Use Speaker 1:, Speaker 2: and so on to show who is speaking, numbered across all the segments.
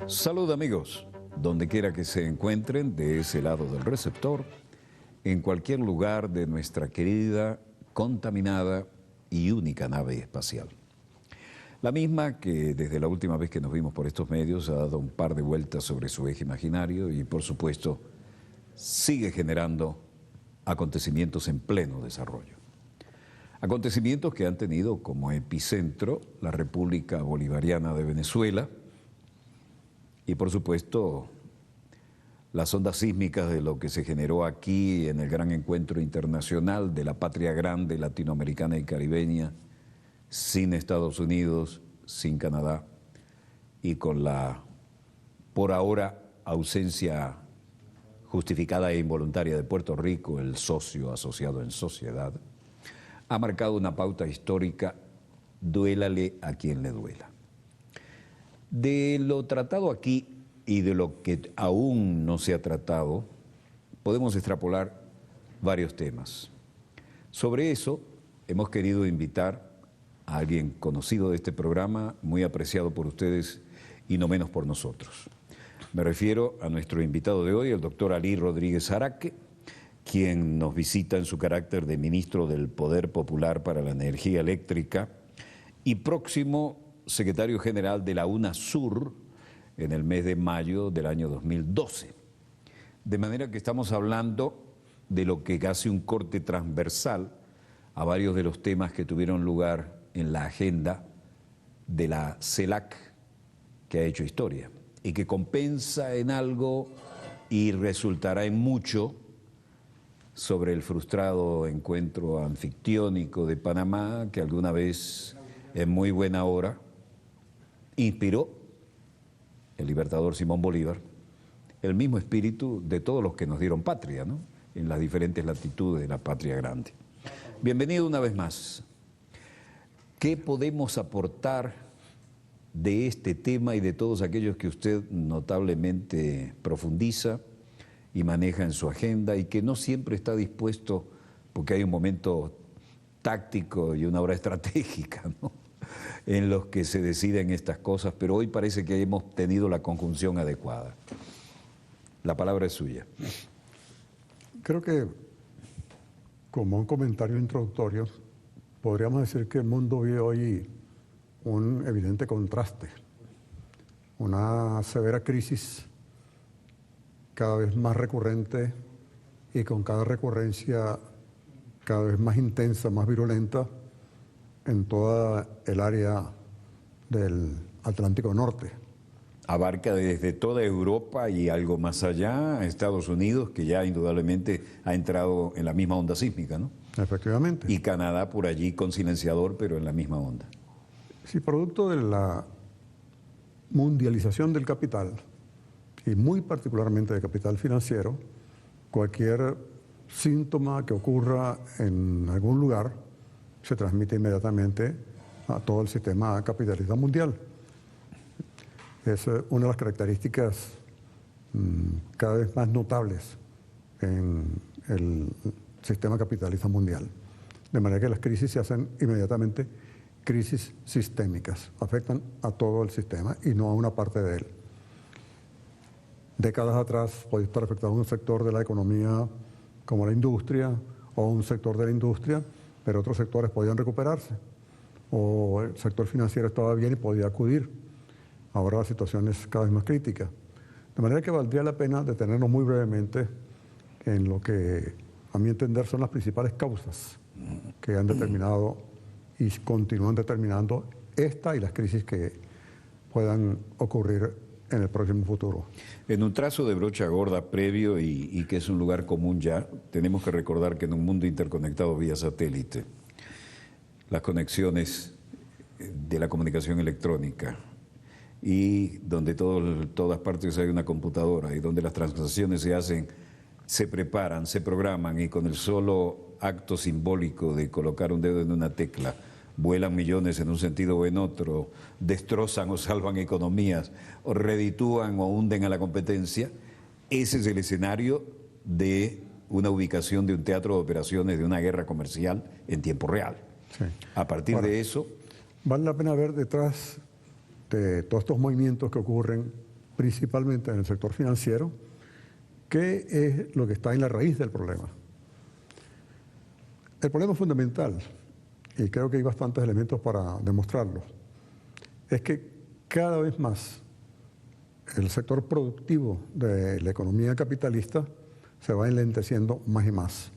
Speaker 1: Salud amigos, donde quiera que se encuentren de ese lado del receptor, en cualquier lugar de nuestra querida, contaminada y única nave espacial. La misma que desde la última vez que nos vimos por estos medios ha dado un par de vueltas sobre su eje imaginario y por supuesto sigue generando acontecimientos en pleno desarrollo. Acontecimientos que han tenido como epicentro la República Bolivariana de Venezuela y por supuesto las ondas sísmicas de lo que se generó aquí en el gran encuentro internacional de la patria grande latinoamericana y caribeña, sin Estados Unidos, sin Canadá y con la, por ahora, ausencia justificada e involuntaria de Puerto Rico, el socio asociado en sociedad, ha marcado una pauta histórica, duélale a quien le duela. De lo tratado aquí y de lo que aún no se ha tratado, podemos extrapolar varios temas. Sobre eso hemos querido invitar a alguien conocido de este programa, muy apreciado por ustedes y no menos por nosotros. Me refiero a nuestro invitado de hoy, el doctor Alí Rodríguez Araque, quien nos visita en su carácter de ministro del Poder Popular para la Energía Eléctrica y próximo secretario general de la UNASUR en el mes de mayo del año 2012. De manera que estamos hablando de lo que hace un corte transversal a varios de los temas que tuvieron lugar en la agenda de la CELAC, que ha hecho historia y que compensa en algo y resultará en mucho sobre el frustrado encuentro anfictiónico de Panamá, que alguna vez, en muy buena hora, inspiró el libertador Simón Bolívar, el mismo espíritu de todos los que nos dieron patria, ¿no?, en las diferentes latitudes de la patria grande. Bienvenido una vez más. ¿Qué podemos aportar de este tema y de todos aquellos que usted notablemente profundiza y maneja en su agenda y que no siempre está dispuesto, porque hay un momento táctico y una hora estratégica, ¿no?, en los que se deciden estas cosas, pero hoy parece que hemos tenido la conjunción adecuada. La palabra es suya.
Speaker 2: Creo que, como un comentario introductorio, podríamos decir que el mundo vive hoy un evidente contraste, una severa crisis cada vez más recurrente y con cada recurrencia cada vez más intensa, más virulenta en toda el área del Atlántico Norte.
Speaker 1: Abarca desde toda Europa y algo más allá, a Estados Unidos, que ya indudablemente ha entrado en la misma onda sísmica, ¿no?
Speaker 2: Efectivamente.
Speaker 1: Y Canadá por allí con silenciador, pero en la misma onda.
Speaker 2: Sí, producto de la mundialización del capital, y muy particularmente del capital financiero, cualquier síntoma que ocurra en algún lugar se transmite inmediatamente a todo el sistema capitalista mundial. Es una de las características cada vez más notables en el sistema capitalista mundial. De manera que las crisis se hacen inmediatamente crisis sistémicas, afectan a todo el sistema y no a una parte de él. Décadas atrás podía estar afectado un sector de la economía como la industria o un sector de la industria, pero otros sectores podían recuperarse, o el sector financiero estaba bien y podía acudir. Ahora la situación es cada vez más crítica. De manera que valdría la pena detenernos muy brevemente en lo que, a mi entender, son las principales causas que han determinado y continúan determinando esta y las crisis que puedan ocurrir en el próximo futuro.
Speaker 1: En un trazo de brocha gorda previo y que es un lugar común ya, tenemos que recordar que en un mundo interconectado vía satélite, las conexiones de la comunicación electrónica y donde todas partes hay una computadora y donde las transacciones se hacen, se preparan, se programan y con el solo acto simbólico de colocar un dedo en una tecla, vuelan millones en un sentido o en otro, destrozan o salvan economías, o reditúan o hunden a la competencia. Ese es el escenario de una ubicación de un teatro de operaciones de una guerra comercial en tiempo real.
Speaker 2: Sí.
Speaker 1: A partir de eso...
Speaker 2: Vale la pena ver detrás de todos estos movimientos que ocurren principalmente en el sector financiero, qué es lo que está en la raíz del problema. El problema fundamental, y creo que hay bastantes elementos para demostrarlo, es que cada vez más el sector productivo de la economía capitalista se va enlenteciendo más y más.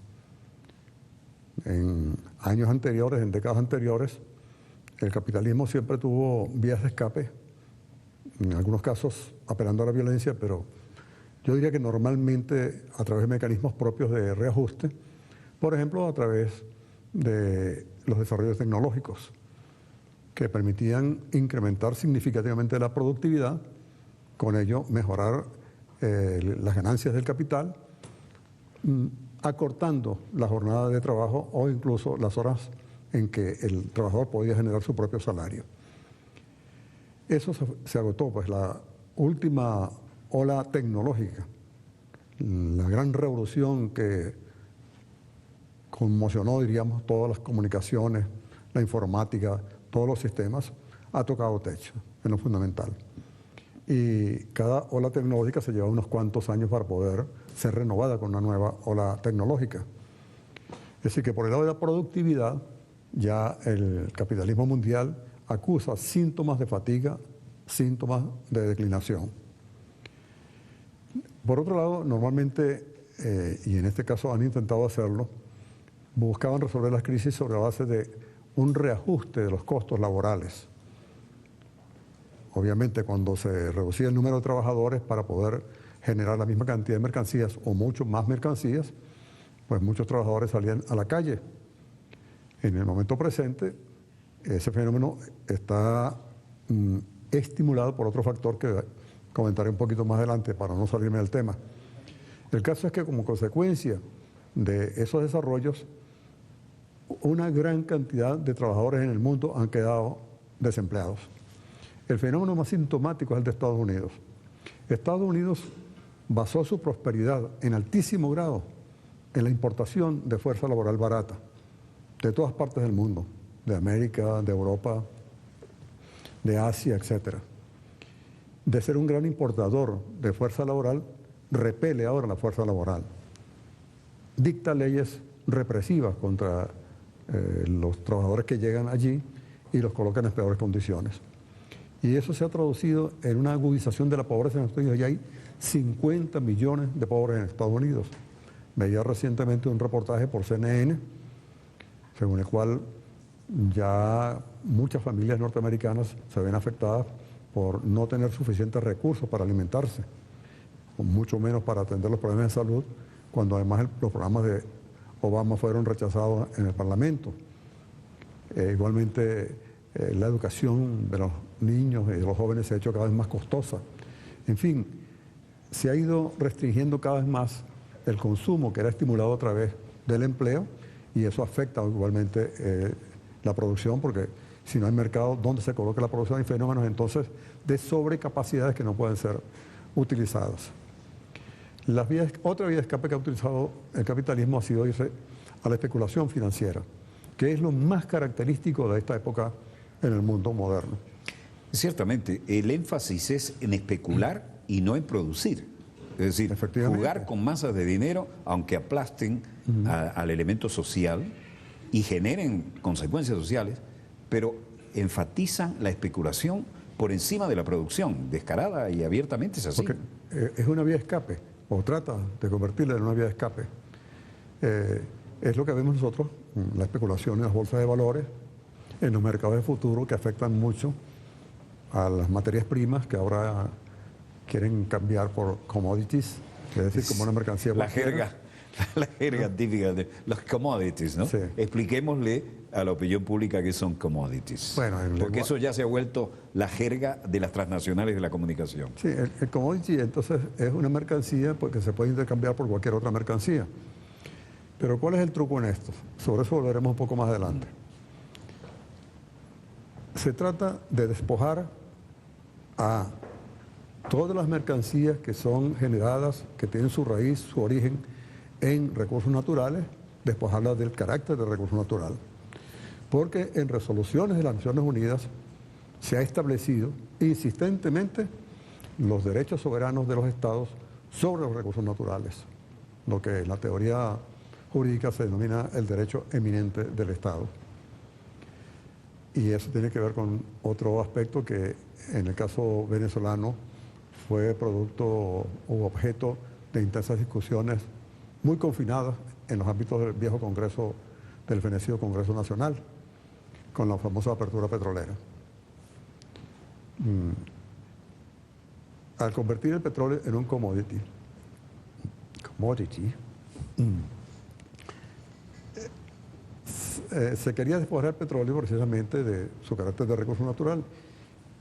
Speaker 2: En años anteriores, en décadas anteriores, el capitalismo siempre tuvo vías de escape, en algunos casos apelando a la violencia, pero yo diría que normalmente a través de mecanismos propios de reajuste, por ejemplo, a través de los desarrollos tecnológicos que permitían incrementar significativamente la productividad, con ello mejorar las ganancias del capital, acortando la jornada de trabajo o incluso las horas en que el trabajador podía generar su propio salario. Eso se agotó, pues la última ola tecnológica, la gran revolución que conmocionó, diríamos, todas las comunicaciones, la informática, todos los sistemas, ha tocado techo en lo fundamental. Y cada ola tecnológica se lleva unos cuantos años para poder ser renovada con una nueva ola tecnológica. Es decir, que por el lado de la productividad, ya el capitalismo mundial acusa síntomas de fatiga, síntomas de declinación. Por otro lado, normalmente, y en este caso han intentado hacerlo, buscaban resolver las crisis sobre la base de un reajuste de los costos laborales. Obviamente, cuando se reducía el número de trabajadores para poder generar la misma cantidad de mercancías o mucho más mercancías, pues muchos trabajadores salían a la calle. En el momento presente, ese fenómeno está estimulado por otro factor que comentaré un poquito más adelante para no salirme del tema. El caso es que como consecuencia de esos desarrollos, una gran cantidad de trabajadores en el mundo han quedado desempleados. El fenómeno más sintomático es el de Estados Unidos. Estados Unidos basó su prosperidad en altísimo grado en la importación de fuerza laboral barata de todas partes del mundo, de América, de Europa, de Asia, etc. De ser un gran importador de fuerza laboral, repele ahora la fuerza laboral. Dicta leyes represivas contra los trabajadores que llegan allí y los colocan en peores condiciones. Y eso se ha traducido en una agudización de la pobreza en Estados Unidos. Ya hay 50 millones de pobres en Estados Unidos. Veía recientemente un reportaje por CNN, según el cual ya muchas familias norteamericanas se ven afectadas por no tener suficientes recursos para alimentarse, mucho menos para atender los problemas de salud, cuando además los programas de Obama fueron rechazados en el Parlamento. Igualmente, la educación de los niños y de los jóvenes se ha hecho cada vez más costosa. En fin, se ha ido restringiendo cada vez más el consumo que era estimulado a través del empleo, y eso afecta igualmente la producción, porque si no hay mercado donde se coloque la producción, hay fenómenos entonces de sobrecapacidades que no pueden ser utilizadas. Otra vía de escape que ha utilizado el capitalismo ha sido irse a la especulación financiera, que es lo más característico de esta época en el mundo moderno.
Speaker 1: Ciertamente, el énfasis es en especular y no en producir. Es decir, jugar con masas de dinero, aunque aplasten al elemento social y generen consecuencias sociales, pero enfatizan la especulación por encima de la producción, descarada y abiertamente es así.
Speaker 2: Porque es una vía de escape, o trata de convertirla en una vía de escape. Es lo que vemos nosotros, la especulación en las bolsas de valores, en los mercados de futuro, que afectan mucho a las materias primas que ahora quieren cambiar por commodities, es decir, como una mercancía cualquiera.
Speaker 1: La jerga típica de los commodities, ¿no?
Speaker 2: Sí.
Speaker 1: Expliquémosle a la opinión pública qué son commodities.
Speaker 2: Bueno,
Speaker 1: porque eso ya se ha vuelto la jerga de las transnacionales de la comunicación.
Speaker 2: Sí, el commodity entonces es una mercancía que se puede intercambiar por cualquier otra mercancía. Pero ¿cuál es el truco en esto? Sobre eso volveremos un poco más adelante. Se trata de despojar a todas las mercancías que son generadas, que tienen su raíz, su origen en recursos naturales, despojarlas del carácter de recurso natural. Porque en resoluciones de las Naciones Unidas se ha establecido insistentemente los derechos soberanos de los estados sobre los recursos naturales, lo que en la teoría jurídica se denomina el derecho eminente del Estado. Y eso tiene que ver con otro aspecto que en el caso venezolano fue producto o objeto de intensas discusiones muy confinadas en los ámbitos del viejo Congreso, del fenecido Congreso Nacional, con la famosa apertura petrolera. Al convertir el petróleo en un commodity, se quería despojar el petróleo precisamente de su carácter de recurso natural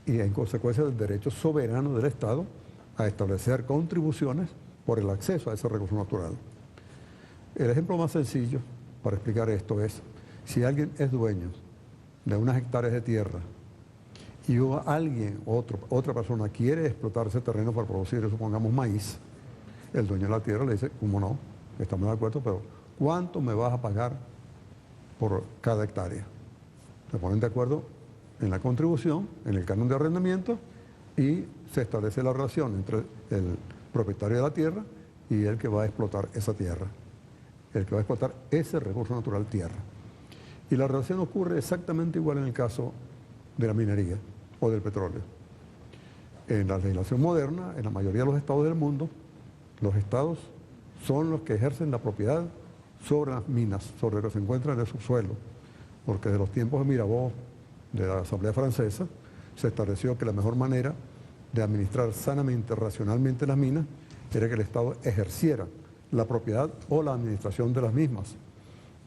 Speaker 2: y en consecuencia del derecho soberano del Estado a establecer contribuciones por el acceso a ese recurso natural. El ejemplo más sencillo para explicar esto es, si alguien es dueño de unas hectáreas de tierra y alguien, otra persona quiere explotar ese terreno para producir, supongamos, maíz, el dueño de la tierra le dice, ¿cómo no? Estamos de acuerdo, pero ¿cuánto me vas a pagar por cada hectárea? Se ponen de acuerdo en la contribución, en el canon de arrendamiento, y se establece la relación entre el propietario de la tierra y el que va a explotar esa tierra, el que va a explotar ese recurso natural tierra. Y la relación ocurre exactamente igual en el caso de la minería o del petróleo. En la legislación moderna, en la mayoría de los estados del mundo, los estados son los que ejercen la propiedad sobre las minas, sobre lo que se encuentra en el subsuelo, porque de los tiempos de Mirabeau, de la Asamblea Francesa, se estableció que la mejor manera de administrar sanamente, racionalmente las minas, era que el Estado ejerciera la propiedad o la administración de las mismas,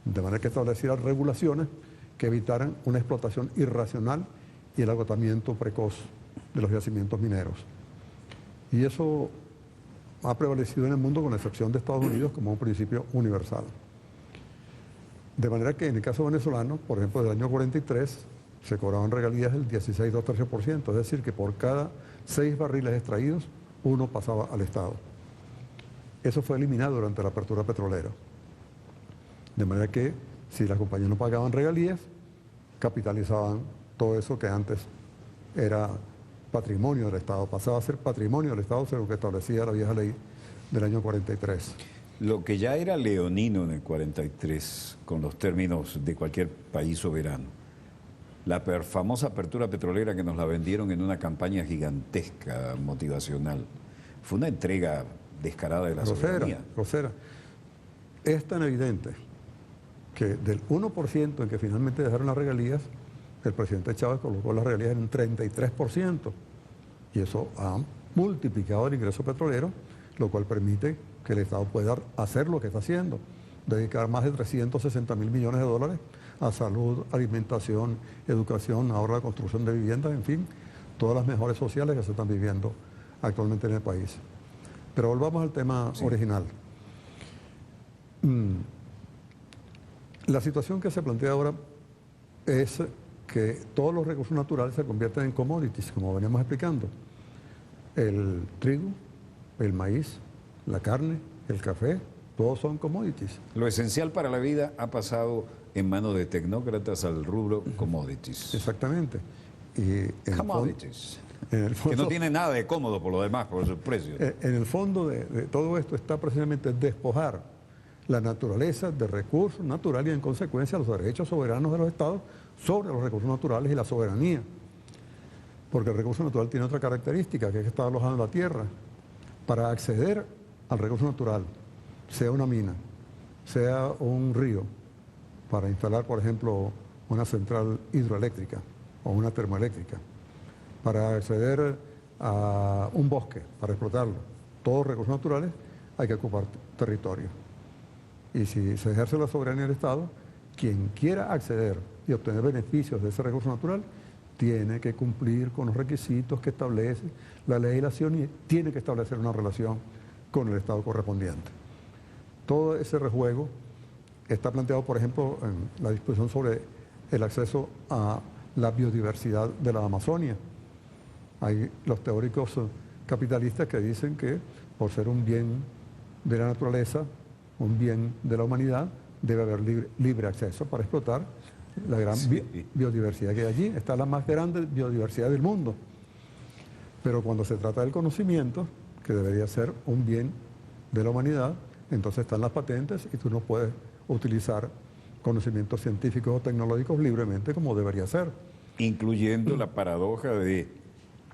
Speaker 2: de manera que estableciera regulaciones que evitaran una explotación irracional y el agotamiento precoz de los yacimientos mineros. Y eso ha prevalecido en el mundo, con excepción de Estados Unidos, como un principio universal. De manera que en el caso venezolano, por ejemplo, del año 43, se cobraban regalías del 16,2%, es decir, que por cada 6 barriles extraídos, uno pasaba al Estado. Eso fue eliminado durante la apertura petrolera. De manera que, si las compañías no pagaban regalías, capitalizaban todo eso que antes era patrimonio del Estado, pasaba a ser patrimonio del Estado según lo que establecía la vieja ley del año 43.
Speaker 1: Lo que ya era leonino en el 43, con los términos de cualquier país soberano, la famosa apertura petrolera que nos la vendieron en una campaña gigantesca, motivacional, fue una entrega descarada de la soberanía.
Speaker 2: Grosera. Es tan evidente que del 1% en que finalmente dejaron las regalías, el presidente Chávez colocó las regalías en un 33%, y eso ha multiplicado el ingreso petrolero, lo cual permite que el Estado pueda hacer lo que está haciendo, dedicar más de 360.000 millones de dólares a salud, alimentación, educación, ahora la construcción de viviendas, en fin, todas las mejores sociales que se están viviendo actualmente en el país. Pero volvamos al tema original. La situación que se plantea ahora es que todos los recursos naturales se convierten en commodities, como veníamos explicando. El trigo, el maíz, la carne, el café, todos son commodities.
Speaker 1: Lo esencial para la vida ha pasado en manos de tecnócratas al rubro commodities.
Speaker 2: Exactamente. Y
Speaker 1: commodities.
Speaker 2: En el fondo,
Speaker 1: que no tiene nada de cómodo por lo demás, por sus precios.
Speaker 2: En el fondo de todo esto está precisamente despojar la naturaleza de recursos naturales y en consecuencia los derechos soberanos de los estados sobre los recursos naturales y la soberanía. Porque el recurso natural tiene otra característica, que es que está alojado en la tierra. Para acceder al recurso natural, sea una mina, sea un río, para instalar, por ejemplo, una central hidroeléctrica o una termoeléctrica, para acceder a un bosque, para explotarlo, todos recursos naturales, hay que ocupar territorio. Y si se ejerce la soberanía del Estado, quien quiera acceder y obtener beneficios de ese recurso natural, tiene que cumplir con los requisitos que establece la legislación y tiene que establecer una relación con el Estado correspondiente. Todo ese rejuego está planteado, por ejemplo, en la discusión sobre el acceso a la biodiversidad de la Amazonia. Hay los teóricos capitalistas que dicen que por ser un bien de la naturaleza, un bien de la humanidad, debe haber libre acceso para explotar la gran
Speaker 1: Sí.
Speaker 2: biodiversidad que hay allí. Está la más grande biodiversidad del mundo. Pero cuando se trata del conocimiento, que debería ser un bien de la humanidad, entonces están las patentes y tú no puedes utilizar conocimientos científicos o tecnológicos libremente como debería ser.
Speaker 1: Incluyendo la paradoja de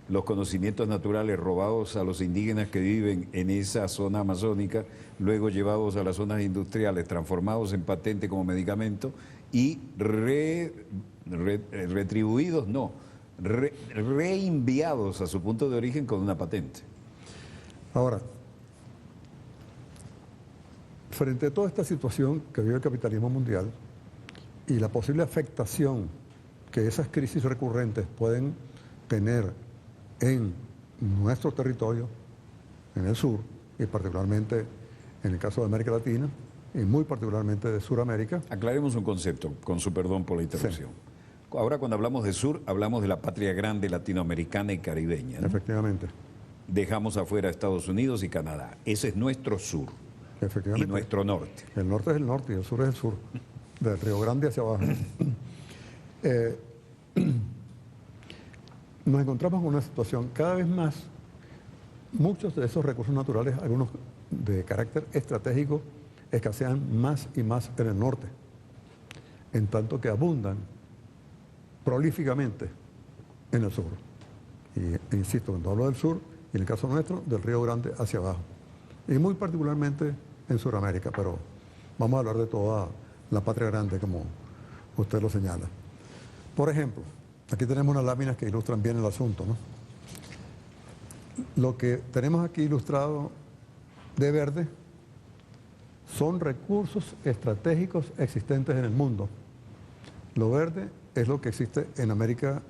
Speaker 1: los conocimientos naturales robados a los indígenas que viven en esa zona amazónica, luego llevados a las zonas industriales, transformados en patente como medicamento y retribuidos, no, reenviados a su punto de origen con una patente.
Speaker 2: Ahora, frente a toda esta situación que vive el capitalismo mundial y la posible afectación que esas crisis recurrentes pueden tener en nuestro territorio, en el sur, y particularmente en el caso de América Latina, y muy particularmente de Sudamérica.
Speaker 1: Aclaremos un concepto, con su perdón por la interrupción. Sí. Ahora cuando hablamos de sur, hablamos de la patria grande latinoamericana y caribeña, ¿no?
Speaker 2: Efectivamente.
Speaker 1: Dejamos afuera Estados Unidos y Canadá. Ese es nuestro sur.
Speaker 2: Efectivamente.
Speaker 1: Y nuestro norte.
Speaker 2: El norte es el norte y el sur es el sur, del Río Grande hacia abajo. Nos encontramos con una situación cada vez más, muchos de esos recursos naturales, algunos de carácter estratégico, escasean más y más en el norte, en tanto que abundan prolíficamente en el sur. Y insisto, cuando hablo del sur, y en el caso nuestro, del Río Grande hacia abajo. Y muy particularmente en Sudamérica, pero vamos a hablar de toda la patria grande, como usted lo señala. Por ejemplo, aquí tenemos unas láminas que ilustran bien el asunto, ¿no? Lo que tenemos aquí ilustrado de verde son recursos estratégicos existentes en el mundo. Lo verde es lo que existe en América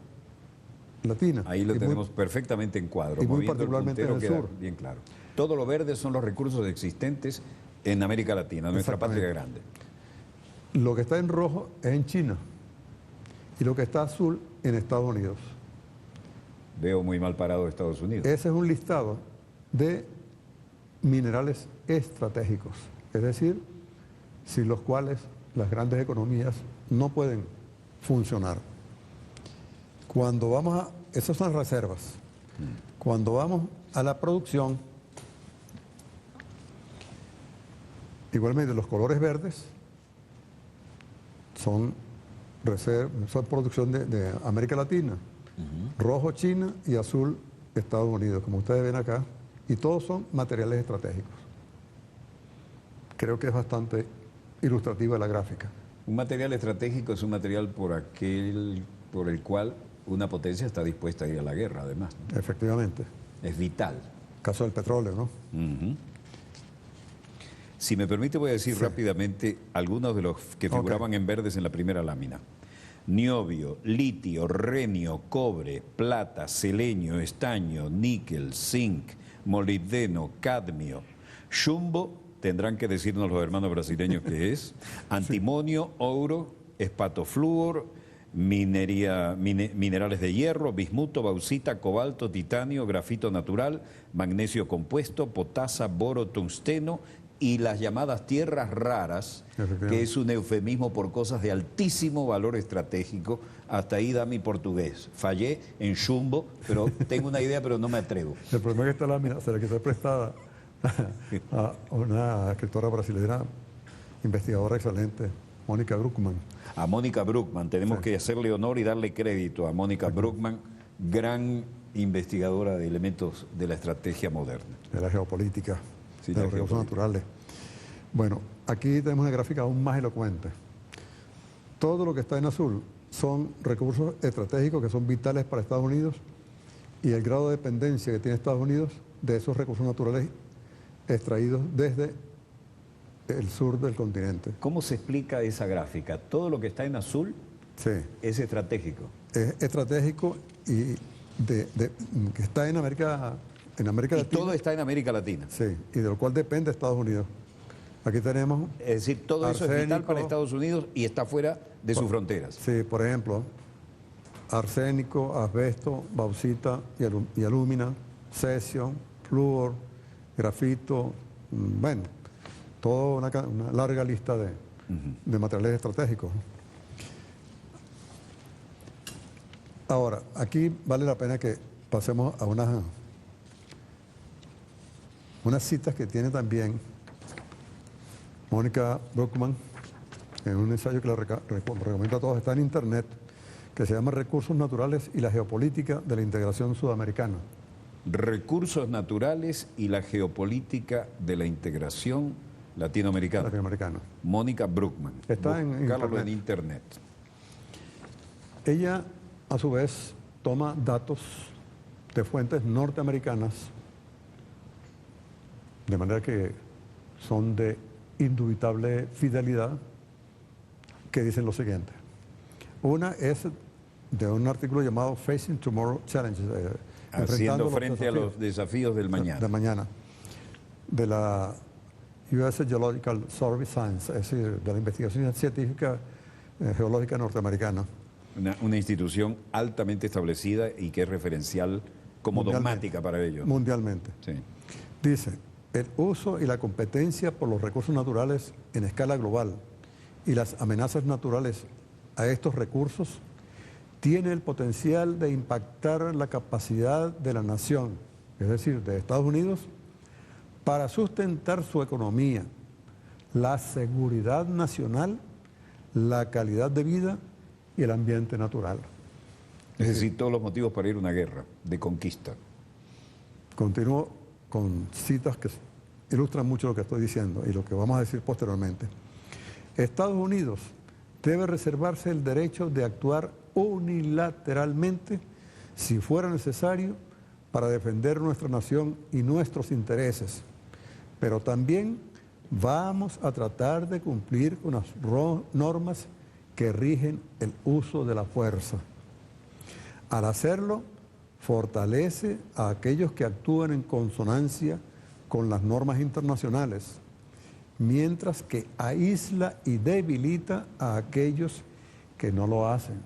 Speaker 2: Latina.
Speaker 1: Ahí lo tenemos perfectamente en cuadro.
Speaker 2: Y muy particularmente en el sur.
Speaker 1: Bien claro. Todo lo verde son los recursos existentes en América Latina, nuestra patria grande.
Speaker 2: Lo que está en rojo es en China y lo que está azul en Estados Unidos.
Speaker 1: Veo muy mal parado Estados Unidos.
Speaker 2: Ese es un listado de minerales estratégicos, es decir, sin los cuales las grandes economías no pueden funcionar. Cuando vamos a... Esas son reservas. Cuando vamos a la producción, igualmente los colores verdes son producción de América Latina, rojo China y azul Estados Unidos, como ustedes ven acá, y todos son materiales estratégicos. Creo que es bastante ilustrativa la gráfica.
Speaker 1: Un material estratégico es un material por el cual una potencia está dispuesta a ir a la guerra, además, ¿no?
Speaker 2: Efectivamente.
Speaker 1: Es vital.
Speaker 2: Caso del petróleo, ¿no?
Speaker 1: Si me permite, voy a decir rápidamente algunos de los que figuraban en verdes en la primera lámina. Niobio, litio, renio, cobre, plata, selenio, estaño, níquel, zinc, molibdeno, cadmio, chumbo, tendrán que decirnos los hermanos brasileños qué es, antimonio, oro, espatoflúor, minerales de hierro, bismuto, bauxita, cobalto, titanio, grafito natural, magnesio compuesto, potasa, boro, tungsteno y las llamadas tierras raras, que es un eufemismo por cosas de altísimo valor estratégico. Hasta ahí da mi portugués. Fallé en chumbo, pero tengo una idea, pero no me atrevo.
Speaker 2: El problema es que esta lámina se la quedó prestada a una escritora brasileña, investigadora excelente, Mónica Bruckmann.
Speaker 1: A Mónica Bruckmann, tenemos que hacerle honor y darle crédito a Mónica Bruckmann, gran investigadora de elementos de la estrategia moderna.
Speaker 2: De la geopolítica, de los recursos naturales. Bueno, aquí tenemos una gráfica aún más elocuente. Todo lo que está en azul son recursos estratégicos que son vitales para Estados Unidos y el grado de dependencia que tiene Estados Unidos de esos recursos naturales extraídos desde el sur del continente.
Speaker 1: ¿Cómo se explica esa gráfica? Todo lo que está en azul es estratégico.
Speaker 2: Es estratégico y que está en América Latina.
Speaker 1: Todo está en América Latina.
Speaker 2: Sí, y de lo cual depende Estados Unidos. Aquí tenemos...
Speaker 1: Es decir, todo eso es vital para Estados Unidos y está fuera de sus fronteras.
Speaker 2: Sí, por ejemplo, arsénico, asbesto, bauxita y alúmina, cesio, flúor, grafito, bueno, toda una larga lista de materiales estratégicos. Ahora, aquí vale la pena que pasemos a unas citas que tiene también Mónica Bruckmann en un ensayo que le recomiendo a todos, está en internet, que se llama Recursos Naturales y la Geopolítica de la Integración Sudamericana.
Speaker 1: Recursos naturales y la geopolítica de la integración latinoamericana. Mónica Bruckmann.
Speaker 2: Está
Speaker 1: en internet.
Speaker 2: Ella, a su vez, toma datos de fuentes norteamericanas, de manera que son de indubitable fidelidad, que dicen lo siguiente. Una es de un artículo llamado Facing Tomorrow Challenges,
Speaker 1: haciendo frente a los desafíos del mañana.
Speaker 2: De mañana, de la US Geological Survey Science, es decir, de la investigación científica geológica norteamericana.
Speaker 1: Una institución altamente establecida y que es referencial como dogmática para ellos.
Speaker 2: Mundialmente.
Speaker 1: Sí.
Speaker 2: Dice, el uso y la competencia por los recursos naturales en escala global y las amenazas naturales a estos recursos tiene el potencial de impactar la capacidad de la nación, es decir, de Estados Unidos, para sustentar su economía, la seguridad nacional, la calidad de vida y el ambiente natural.
Speaker 1: Es decir, todos los motivos para ir a una guerra de conquista.
Speaker 2: Continúo con citas que ilustran mucho lo que estoy diciendo y lo que vamos a decir posteriormente. Estados Unidos debe reservarse el derecho de actuar unilateralmente si fuera necesario para defender nuestra nación y nuestros intereses, pero también vamos a tratar de cumplir con las normas que rigen el uso de la fuerza. Al hacerlo, fortalece a aquellos que actúan en consonancia con las normas internacionales, mientras que aísla y debilita a aquellos que no lo hacen,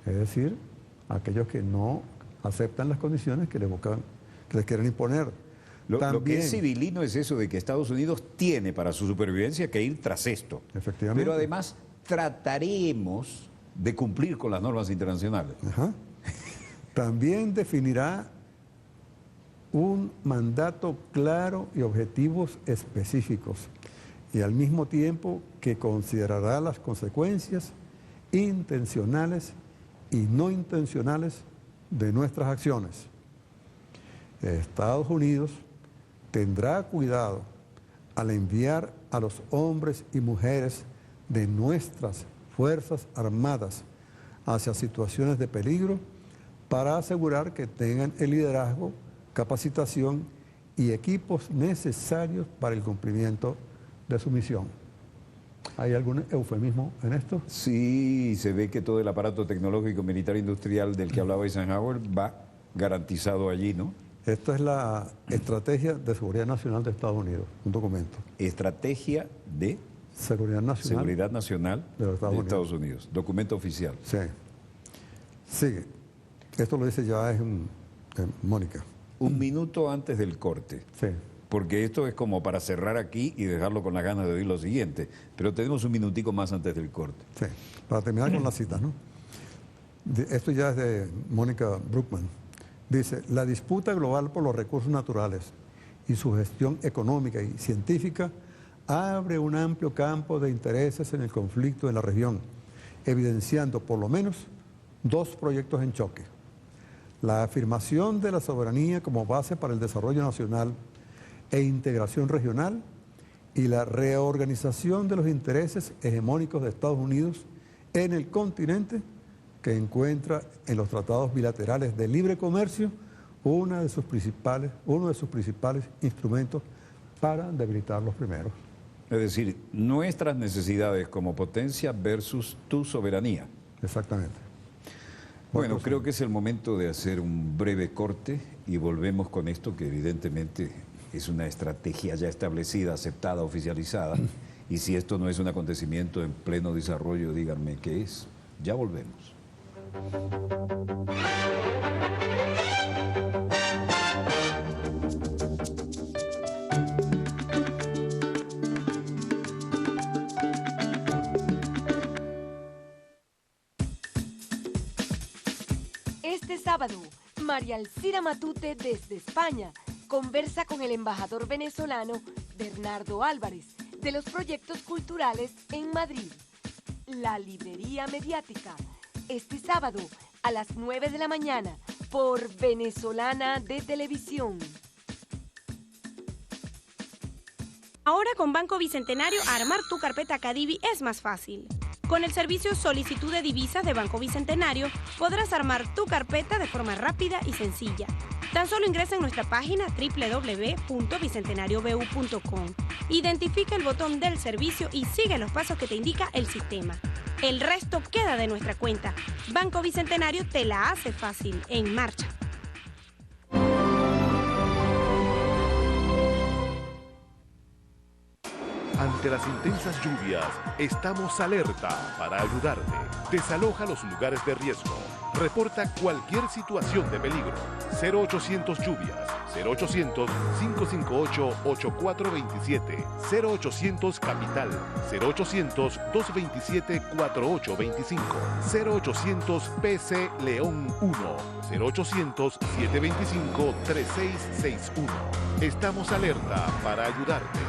Speaker 2: es decir, a aquellos que no aceptan las condiciones que les quieren imponer.
Speaker 1: Lo que es civilino es eso de que Estados Unidos tiene para su supervivencia que ir tras esto.
Speaker 2: Efectivamente.
Speaker 1: Pero además trataremos de cumplir con las normas internacionales.
Speaker 2: Ajá. También definirá un mandato claro y objetivos específicos, y al mismo tiempo que considerará las consecuencias intencionales y no intencionales de nuestras acciones. Estados Unidos tendrá cuidado al enviar a los hombres y mujeres de nuestras Fuerzas Armadas hacia situaciones de peligro para asegurar que tengan el liderazgo, capacitación y equipos necesarios para el cumplimiento de su misión. ¿Hay algún eufemismo en esto?
Speaker 1: Sí, se ve que todo el aparato tecnológico militar industrial del que hablaba Eisenhower va garantizado allí, ¿no?
Speaker 2: Esta es la Estrategia de Seguridad Nacional de Estados Unidos, un documento.
Speaker 1: Estrategia de
Speaker 2: Seguridad
Speaker 1: Nacional de Estados Unidos, documento oficial.
Speaker 2: Sí. Sigue. Esto lo dice ya Mónica.
Speaker 1: Un minuto antes del corte.
Speaker 2: Sí.
Speaker 1: Porque esto es como para cerrar aquí y dejarlo con las ganas de oír lo siguiente. Pero tenemos un minutico más antes del corte.
Speaker 2: Sí. Para terminar con la cita, ¿no? Esto ya es de Mónica Bruckmann. Dice, la disputa global por los recursos naturales y su gestión económica y científica abre un amplio campo de intereses en el conflicto en la región, evidenciando por lo menos dos proyectos en choque. La afirmación de la soberanía como base para el desarrollo nacional e integración regional y la reorganización de los intereses hegemónicos de Estados Unidos en el continente, que encuentra en los tratados bilaterales de libre comercio uno de sus principales instrumentos para debilitar los primeros.
Speaker 1: Es decir, nuestras necesidades como potencia versus tu soberanía.
Speaker 2: Exactamente.
Speaker 1: Bueno, creo que es el momento de hacer un breve corte y volvemos con esto que evidentemente es una estrategia ya establecida, aceptada, oficializada. Y si esto no es un acontecimiento en pleno desarrollo, díganme qué es. Ya volvemos.
Speaker 3: sábado, María Alcira Matute desde España conversa con el embajador venezolano Bernardo Álvarez de los proyectos culturales en Madrid. La librería mediática, este sábado a las 9 de la mañana por Venezolana de Televisión.
Speaker 4: Ahora con Banco Bicentenario, armar tu carpeta Cadivi es más fácil. Con el servicio Solicitud de Divisas de Banco Bicentenario, podrás armar tu carpeta de forma rápida y sencilla. Tan solo ingresa en nuestra página www.bicentenariobu.com. Identifica el botón del servicio y sigue los pasos que te indica el sistema. El resto queda de nuestra cuenta. Banco Bicentenario te la hace fácil. En marcha.
Speaker 5: Ante las intensas lluvias, estamos alerta para ayudarte. Desaloja los lugares de riesgo. Reporta cualquier situación de peligro. 0800 lluvias, 0800 558 8427, 0800 capital, 0800 227 4825, 0800 PC León 1, 0800 725 3661. Estamos alerta para ayudarte.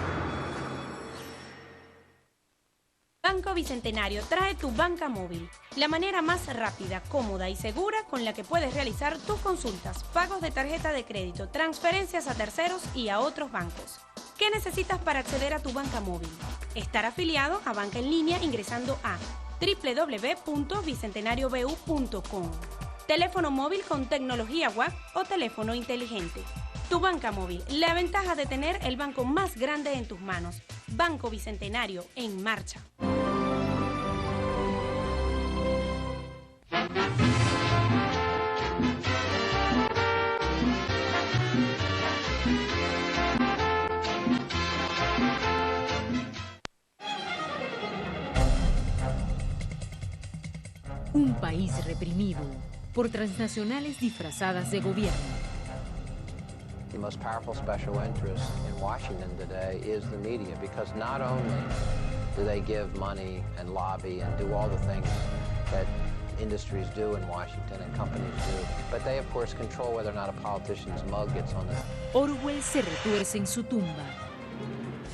Speaker 4: Banco Bicentenario trae tu banca móvil, la manera más rápida, cómoda y segura con la que puedes realizar tus consultas, pagos de tarjeta de crédito, transferencias a terceros y a otros bancos. ¿Qué necesitas para acceder a tu banca móvil? Estar afiliado a banca en línea ingresando a www.bicentenariobu.com. Teléfono móvil con tecnología WAP o teléfono inteligente. Tu banca móvil, la ventaja de tener el banco más grande en tus manos. Banco Bicentenario, en marcha.
Speaker 6: Un país reprimido por transnacionales disfrazadas de gobierno.
Speaker 7: The most powerful special interest in Washington today is the media, because not only do they give money and lobby and do all the things that industries do in Washington and companies do, but they of course control whether or not a politician's mug gets on the...
Speaker 6: Orwell se retuerce en su tumba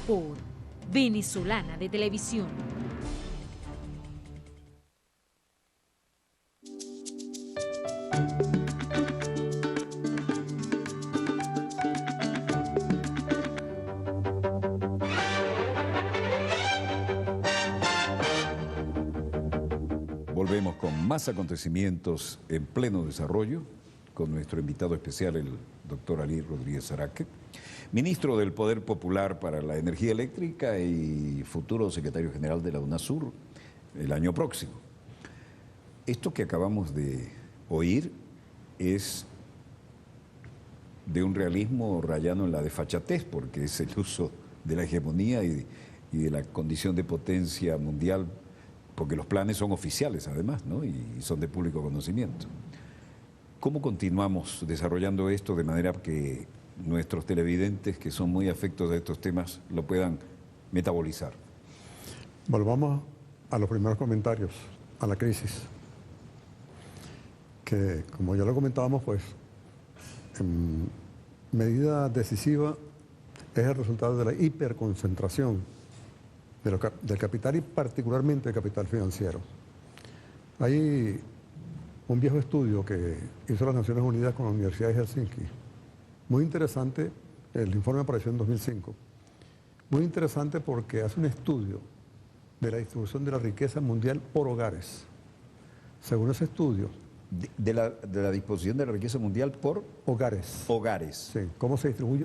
Speaker 6: por Venezolana de Televisión.
Speaker 1: Volvemos con más acontecimientos en pleno desarrollo con nuestro invitado especial, el doctor Ali Rodríguez Araque, ministro del Poder Popular para la Energía Eléctrica y futuro secretario general de la UNASUR el año próximo. Esto que acabamos de oír es de un realismo rayano en la desfachatez, porque es el uso de la hegemonía y de la condición de potencia mundial, porque los planes son oficiales además, ¿no? Y son de público conocimiento. ¿Cómo continuamos desarrollando esto de manera que nuestros televidentes, que son muy afectos a estos temas, lo puedan metabolizar?
Speaker 2: Volvamos a los primeros comentarios, a la crisis, que como ya lo comentábamos, pues en medida decisiva es el resultado de la hiperconcentración del capital y particularmente del capital financiero. Hay un viejo estudio que hizo las Naciones Unidas con la Universidad de Helsinki, muy interesante, el informe apareció en 2005, muy interesante porque hace un estudio de la distribución de la riqueza mundial por hogares. Según ese estudio...
Speaker 1: De la disposición de la riqueza mundial por...
Speaker 2: Hogares.
Speaker 1: Hogares.
Speaker 2: Sí, ¿cómo se distribuye?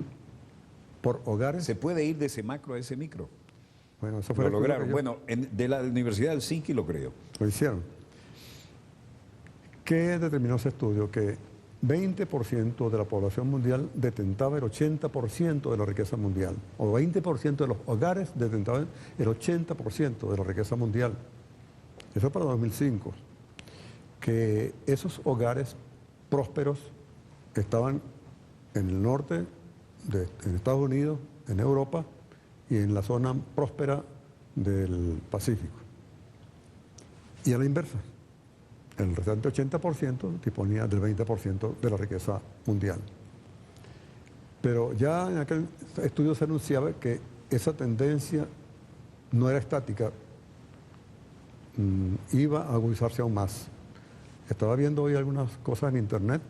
Speaker 2: Por hogares.
Speaker 1: ¿Se puede ir de ese macro a ese micro?
Speaker 2: Bueno, eso fue
Speaker 1: lo lograron. Bueno, de la Universidad de Helsinki lo creo.
Speaker 2: Lo hicieron. ¿Qué determinó ese estudio? Que 20% de la población mundial detentaba el 80% de la riqueza mundial, o 20% de los hogares detentaban el 80% de la riqueza mundial. Eso es para 2005. Que esos hogares prósperos estaban en el norte, en Estados Unidos, en Europa y en la zona próspera del Pacífico. Y a la inversa, El restante 80% disponía del 20% de la riqueza mundial. Pero ya en aquel estudio se anunciaba que esa tendencia no era estática, iba a agudizarse aún más. Estaba viendo hoy algunas cosas en internet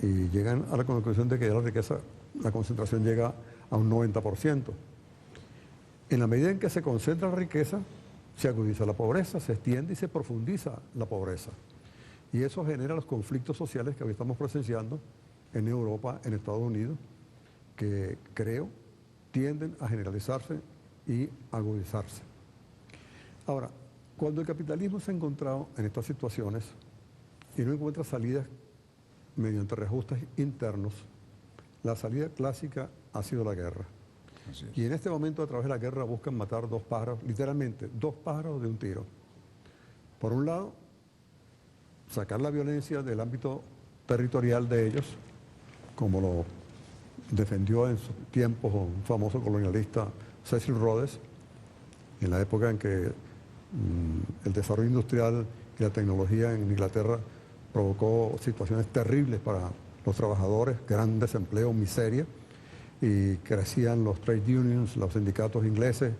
Speaker 2: y llegan a la conclusión de que ya la riqueza, la concentración llega a un 90%. En la medida en que se concentra la riqueza, se agudiza la pobreza, se extiende y se profundiza la pobreza. Y eso genera los conflictos sociales que hoy estamos presenciando en Europa, en Estados Unidos, que creo tienden a generalizarse y agudizarse. Ahora, cuando el capitalismo se ha encontrado en estas situaciones y no encuentra salidas mediante reajustes internos, la salida clásica ha sido la guerra. Y en este momento, a través de la guerra, buscan matar dos pájaros, literalmente, dos pájaros de un tiro. Por un lado, sacar la violencia del ámbito territorial de ellos, como lo defendió en sus tiempos un famoso colonialista Cecil Rhodes, en la época en que el desarrollo industrial y la tecnología en Inglaterra provocó situaciones terribles para los trabajadores, gran desempleo, miseria, y crecían los trade unions, los sindicatos ingleses,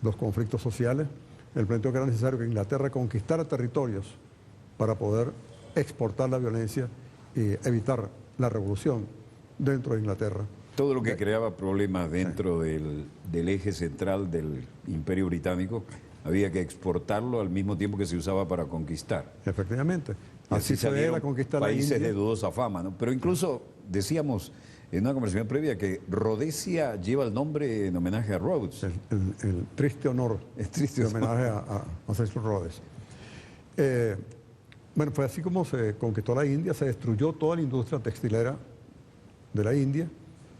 Speaker 2: los conflictos sociales. Él planteó que era necesario que Inglaterra conquistara territorios para poder exportar la violencia y evitar la revolución dentro de Inglaterra.
Speaker 1: Todo lo que creaba problemas dentro del eje central del Imperio Británico había que exportarlo al mismo tiempo que se usaba para conquistar.
Speaker 2: Efectivamente. Así se ve la conquista de la
Speaker 1: países
Speaker 2: India.
Speaker 1: de dudosa fama, ¿no? Pero incluso decíamos en una conversación previa que Rhodesia lleva el nombre en homenaje a Rhodes.
Speaker 2: El triste honor de homenaje a Cecil Rhodes. Bueno, fue así como se conquistó la India, se destruyó toda la industria textilera de la India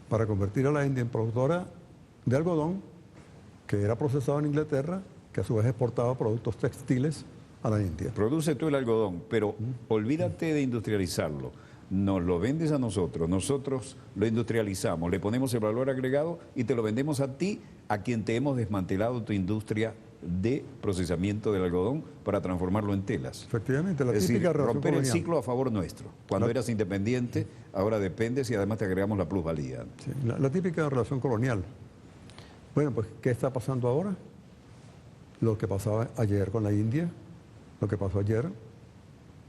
Speaker 2: para convertir a la India en productora de algodón, que era procesado en Inglaterra, que a su vez exportaba productos textiles a la India.
Speaker 1: Produce tú el algodón, pero olvídate de industrializarlo. Nos lo vendes a nosotros, nosotros lo industrializamos, le ponemos el valor agregado y te lo vendemos a ti, a quien te hemos desmantelado tu industria de procesamiento del algodón para transformarlo en telas.
Speaker 2: Efectivamente, la
Speaker 1: Es
Speaker 2: típica
Speaker 1: decir,
Speaker 2: relación
Speaker 1: romper el
Speaker 2: colonial.
Speaker 1: ciclo a favor nuestro. Cuando eras independiente, ahora dependes y además te agregamos la plusvalía.
Speaker 2: Sí, la típica relación colonial. Bueno, pues, ¿qué está pasando ahora? Lo que pasaba ayer con la India, lo que pasó ayer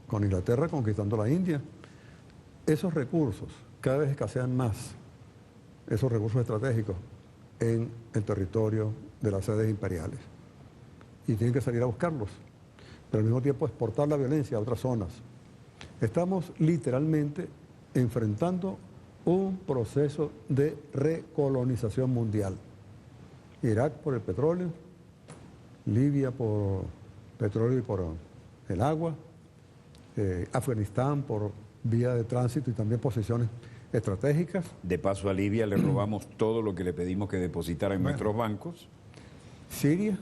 Speaker 2: con Inglaterra conquistando la India. Esos recursos cada vez escasean más, esos recursos estratégicos, en el territorio de las sedes imperiales. Y tienen que salir a buscarlos, pero al mismo tiempo exportar la violencia a otras zonas. Estamos literalmente enfrentando un proceso de recolonización mundial. Irak por el petróleo, Libia por petróleo y por el agua, Afganistán por vía de tránsito y también posiciones estratégicas.
Speaker 1: De paso a Libia le robamos todo lo que le pedimos que depositara en nuestros bancos.
Speaker 2: Siria,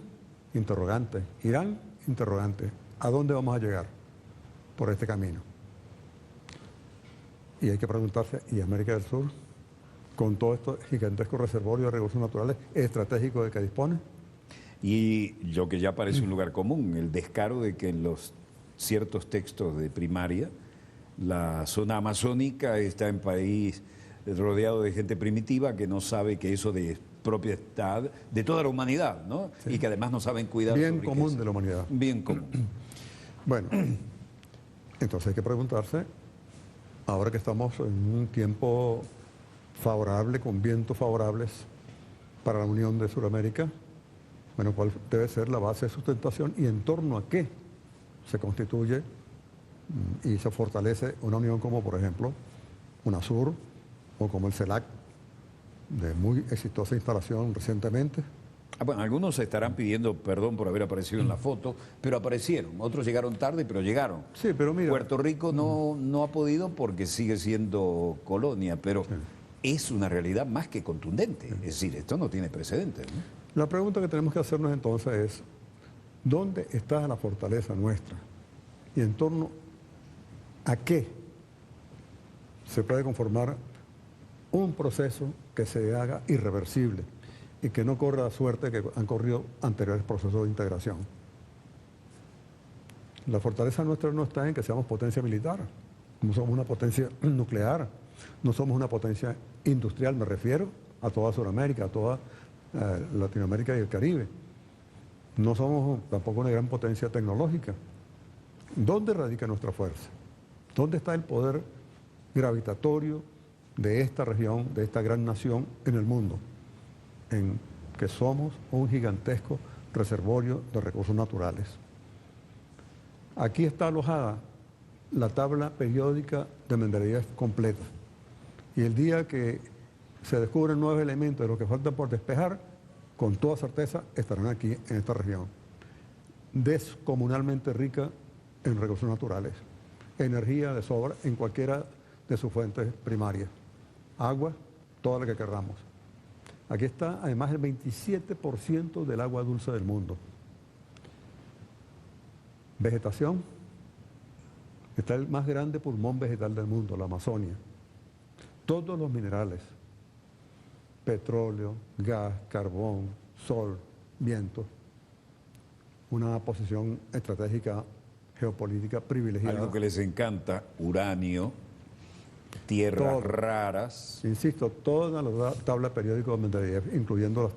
Speaker 2: interrogante. Irán, interrogante. ¿A dónde vamos a llegar por este camino? Y hay que preguntarse, ¿y América del Sur, con todo esto gigantesco reservorio de recursos naturales estratégicos de que dispone?
Speaker 1: Y lo que ya parece un lugar común, el descaro de que en los ciertos textos de primaria, la zona amazónica está en país rodeado de gente primitiva que no sabe que eso de propiedad de toda la humanidad, ¿no? Sí. Y que además no saben cuidar
Speaker 2: bien
Speaker 1: su
Speaker 2: común
Speaker 1: riqueza.
Speaker 2: De la humanidad.
Speaker 1: Bien común.
Speaker 2: Bueno, entonces hay que preguntarse, ahora que estamos en un tiempo favorable, con vientos favorables para la Unión de Sudamérica, bueno, ¿cuál debe ser la base de sustentación y en torno a qué se constituye y se fortalece una unión como, por ejemplo, UNASUR o como el CELAC, de muy exitosa instalación recientemente?
Speaker 1: Bueno, algunos estarán pidiendo perdón por haber aparecido en la foto, pero aparecieron. Otros llegaron tarde, pero llegaron.
Speaker 2: Sí, pero mira,
Speaker 1: Puerto Rico no ha podido porque sigue siendo colonia, pero es una realidad más que contundente. Es decir, esto no tiene precedentes, ¿no?
Speaker 2: La pregunta que tenemos que hacernos entonces es, ¿dónde está la fortaleza nuestra? Y en torno a qué se puede conformar un proceso que se haga irreversible y que no corra la suerte que han corrido anteriores procesos de integración. La fortaleza nuestra no está en que seamos potencia militar, no somos una potencia nuclear, no somos una potencia industrial, me refiero a toda Sudamérica, a toda Latinoamérica y el Caribe. No somos tampoco una gran potencia tecnológica. ¿Dónde radica nuestra fuerza? ¿Dónde está el poder gravitatorio de esta región, de esta gran nación en el mundo? En que somos un gigantesco reservorio de recursos naturales. Aquí está alojada la tabla periódica de Mendeleev completa. Y el día que se descubren nuevos elementos de lo que faltan por despejar, con toda certeza estarán aquí en esta región. Descomunalmente rica en recursos naturales. Energía de sobra en cualquiera de sus fuentes primarias. Agua, toda la que querramos. Aquí está además el 27% del agua dulce del mundo. Vegetación. Está el más grande pulmón vegetal del mundo, la Amazonia. Todos los minerales. Petróleo, gas, carbón, sol, viento. Una posición estratégica geopolítica privilegiada.
Speaker 1: Algo que les encanta, uranio, tierras raras.
Speaker 2: Insisto, toda la tabla periódica de Mendeleev, incluyendo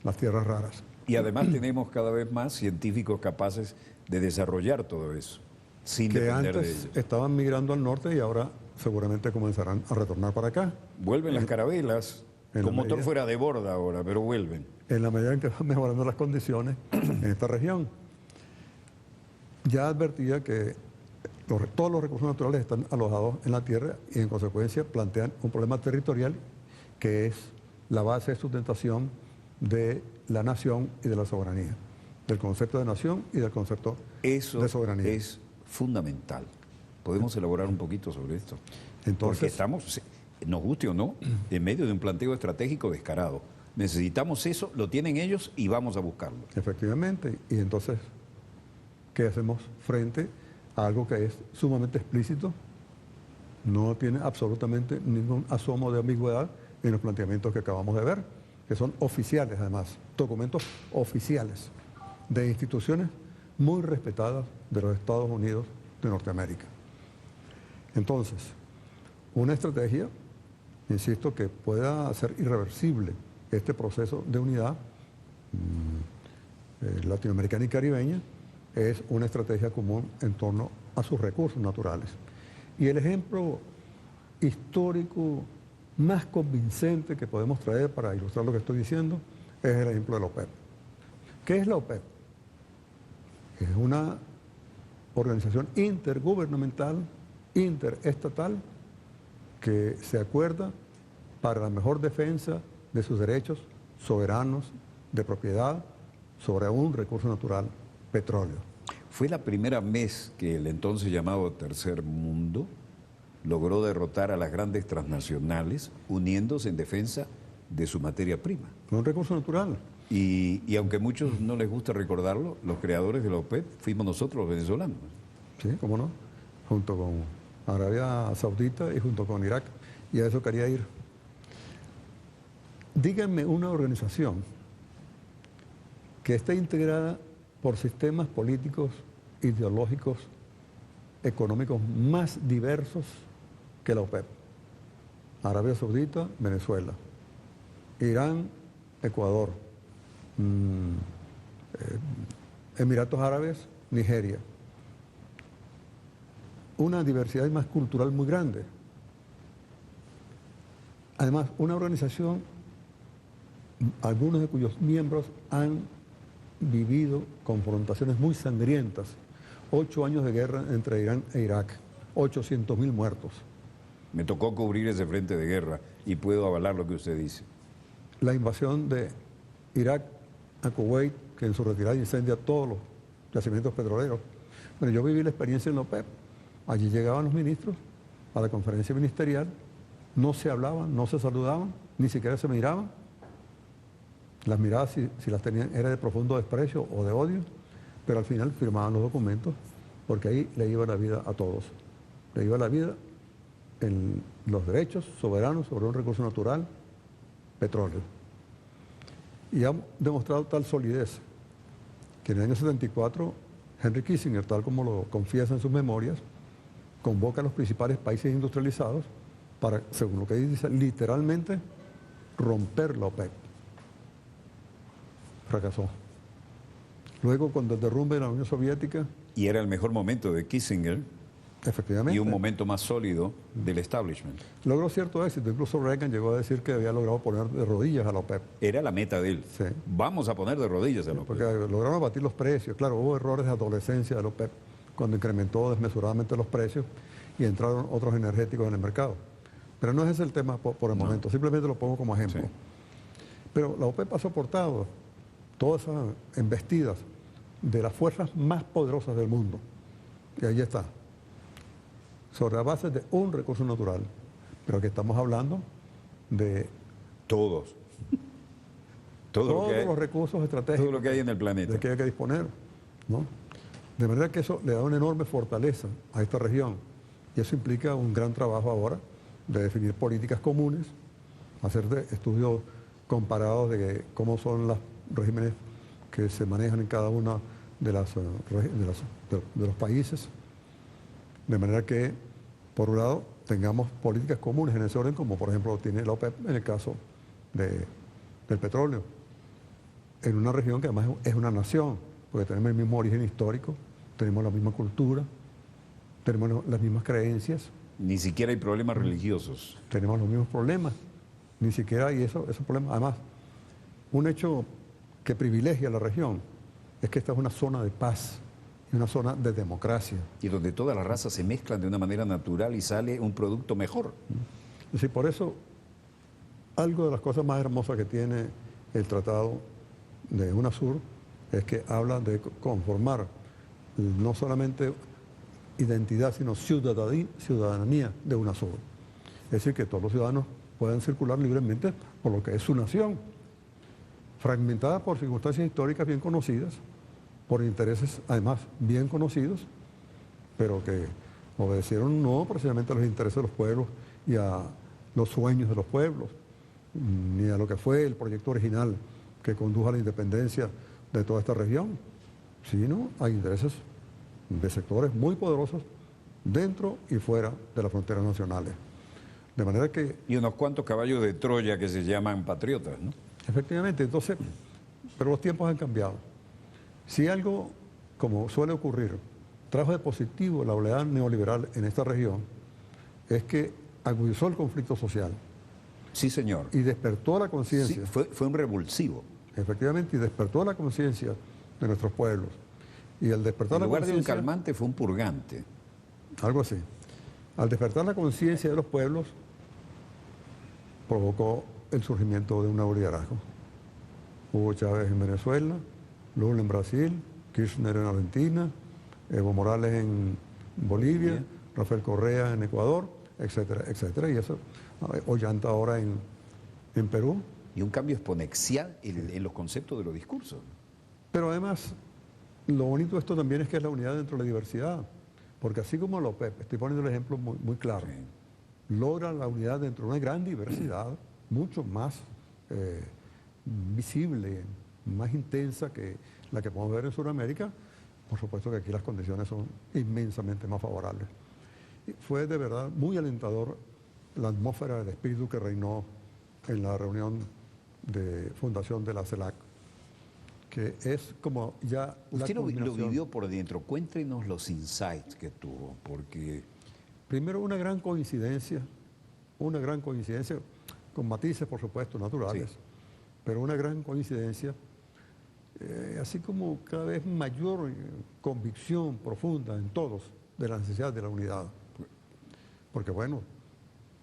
Speaker 2: las tierras raras.
Speaker 1: Y además tenemos cada vez más científicos capaces de desarrollar todo eso, sin
Speaker 2: que
Speaker 1: depender de
Speaker 2: antes
Speaker 1: ellos.
Speaker 2: estaban migrando al norte y ahora seguramente comenzarán a retornar para acá.
Speaker 1: Vuelven las carabelas, con motor fuera de borda ahora, pero vuelven.
Speaker 2: En la medida en que van mejorando las condiciones en esta región. Ya advertía que todos los recursos naturales están alojados en la tierra y en consecuencia plantean un problema territorial que es la base de sustentación de la nación y de la soberanía, del concepto de nación y del concepto de soberanía.
Speaker 1: Eso es fundamental. ¿Podemos elaborar un poquito sobre esto?
Speaker 2: Entonces,
Speaker 1: porque estamos, nos guste o no, en medio de un planteo estratégico descarado. Necesitamos eso, lo tienen ellos y vamos a buscarlo.
Speaker 2: Efectivamente, y entonces, ¿qué hacemos frente a algo que es sumamente explícito? No tiene absolutamente ningún asomo de ambigüedad en los planteamientos que acabamos de ver, que son oficiales además, documentos oficiales de instituciones muy respetadas de los Estados Unidos de Norteamérica. Entonces, una estrategia, insisto, que pueda hacer irreversible este proceso de unidad latinoamericana y caribeña, es una estrategia común en torno a sus recursos naturales. Y el ejemplo histórico más convincente que podemos traer para ilustrar lo que estoy diciendo es el ejemplo de la OPEP. ¿Qué es la OPEP? Es una organización intergubernamental, interestatal, que se acuerda para la mejor defensa de sus derechos soberanos de propiedad sobre un recurso natural, petróleo.
Speaker 1: Fue la primera vez que el entonces llamado Tercer Mundo logró derrotar a las grandes transnacionales uniéndose en defensa de su materia prima.
Speaker 2: Un recurso natural.
Speaker 1: Y aunque a muchos no les gusta recordarlo, los creadores de la OPEP fuimos nosotros los venezolanos.
Speaker 2: Sí, cómo no, junto con Arabia Saudita y junto con Irak. Y a eso quería ir. Díganme una organización que esté integrada por sistemas políticos, ideológicos, económicos más diversos que la OPEP. Arabia Saudita, Venezuela. Irán, Ecuador. Emiratos Árabes, Nigeria. Una diversidad más cultural muy grande. Además, una organización, algunos de cuyos miembros han vivido confrontaciones muy sangrientas. 8 años de guerra entre Irán e Irak, 800.000 muertos.
Speaker 1: Me tocó cubrir ese frente de guerra y puedo avalar lo que usted dice.
Speaker 2: La invasión de Irak a Kuwait, que en su retirada incendia todos los yacimientos petroleros. Bueno, yo viví la experiencia en la OPEP. Allí llegaban los ministros a la conferencia ministerial, no se hablaban, no se saludaban, ni siquiera se miraban. Las miradas, si las tenían, era de profundo desprecio o de odio, pero al final firmaban los documentos porque ahí le iba la vida a todos. Le iba la vida en los derechos soberanos sobre un recurso natural, petróleo. Y han demostrado tal solidez que en el año 74 Henry Kissinger, tal como lo confiesa en sus memorias, convoca a los principales países industrializados para, según lo que dice, literalmente romper la OPEP. Fracasó. Luego, cuando el derrumbe de la Unión Soviética,
Speaker 1: Y era el mejor momento de Kissinger
Speaker 2: efectivamente,
Speaker 1: y un momento más sólido del establishment.
Speaker 2: logró cierto éxito. Incluso Reagan llegó a decir que había logrado poner de rodillas a la OPEP.
Speaker 1: Era la meta de él.
Speaker 2: Sí.
Speaker 1: Vamos a poner de rodillas a la
Speaker 2: Porque
Speaker 1: OPEP.
Speaker 2: lograron abatir los precios. Claro, hubo errores de adolescencia de la OPEP cuando incrementó desmesuradamente los precios y entraron otros energéticos en el mercado. Pero no es ese el tema por el momento, simplemente lo pongo como ejemplo.
Speaker 1: Sí.
Speaker 2: Pero la OPEP ha soportado todas esas embestidas de las fuerzas más poderosas del mundo. Y ahí está. Sobre la base de un recurso natural. Pero aquí estamos hablando de
Speaker 1: Todos. Todo lo
Speaker 2: todos
Speaker 1: que hay,
Speaker 2: los recursos estratégicos
Speaker 1: todo lo que hay en el planeta.
Speaker 2: de que hay que disponer, ¿no? De manera que eso le da una enorme fortaleza a esta región. Y eso implica un gran trabajo ahora de definir políticas comunes, hacer estudios comparados de cómo son los regímenes que se manejan en cada uno de los países. De manera que, por un lado, tengamos políticas comunes en ese orden, como por ejemplo tiene la OPEP en el caso del petróleo, en una región que además es una nación, porque tenemos el mismo origen histórico, tenemos la misma cultura, tenemos las mismas creencias,
Speaker 1: Ni siquiera hay problemas religiosos.
Speaker 2: tenemos los mismos problemas, ni siquiera hay esos problemas. Además, un hecho que privilegia a la región es que esta es una zona de paz, una zona de democracia.
Speaker 1: Y donde todas las razas se mezclan de una manera natural y sale un producto mejor.
Speaker 2: Es decir, por eso, algo de las cosas más hermosas que tiene el Tratado de UNASUR es que habla de conformar no solamente identidad, sino ciudadanía de UNASUR. Es decir, que todos los ciudadanos puedan circular libremente por lo que es su nación, fragmentada por circunstancias históricas bien conocidas, por intereses además bien conocidos, pero que obedecieron no precisamente a los intereses de los pueblos y a los sueños de los pueblos, ni a lo que fue el proyecto original que condujo a la independencia de toda esta región, sino a intereses de sectores muy poderosos dentro y fuera de las fronteras nacionales. De manera que,
Speaker 1: Y unos cuantos caballos de Troya que se llaman patriotas, ¿no?
Speaker 2: efectivamente, entonces, pero los tiempos han cambiado. Si algo, como suele ocurrir, trajo de positivo la oleada neoliberal en esta región, es que agudizó el conflicto social
Speaker 1: Sí, señor.
Speaker 2: y despertó la
Speaker 1: Sí,
Speaker 2: conciencia,
Speaker 1: fue un revulsivo.
Speaker 2: efectivamente, y despertó la conciencia de nuestros pueblos. Y al despertar
Speaker 1: En
Speaker 2: la
Speaker 1: lugar de un
Speaker 2: conciencia,
Speaker 1: calmante fue un purgante.
Speaker 2: algo así, al despertar la conciencia de los pueblos, provocó el surgimiento de un nuevo liderazgo. Hugo Chávez en Venezuela, Lula en Brasil, Kirchner en Argentina, Evo Morales en Bolivia,
Speaker 1: Bien.
Speaker 2: Rafael Correa en Ecuador, etcétera, etcétera. Y eso, Ollanta ahora en Perú.
Speaker 1: Y un cambio exponencial en los conceptos de los discursos.
Speaker 2: Pero además, lo bonito de esto también es que es la unidad dentro de la diversidad. Porque así como la OPEP, estoy poniendo el ejemplo muy, muy claro, logra la unidad dentro de una gran diversidad, mucho más visible, más intensa que la que podemos ver en Sudamérica. Por supuesto que aquí las condiciones son inmensamente más favorables. Y fue de verdad muy alentador la atmósfera del espíritu que reinó en la reunión de fundación de la CELAC, que es como ya la
Speaker 1: Usted lo
Speaker 2: culminación.
Speaker 1: vivió por dentro. Cuéntenos los insights que tuvo, porque
Speaker 2: Primero, una gran coincidencia con matices, por supuesto, naturales,
Speaker 1: Sí.
Speaker 2: pero una gran coincidencia, así como cada vez mayor convicción profunda en todos de la necesidad de la unidad. Porque bueno,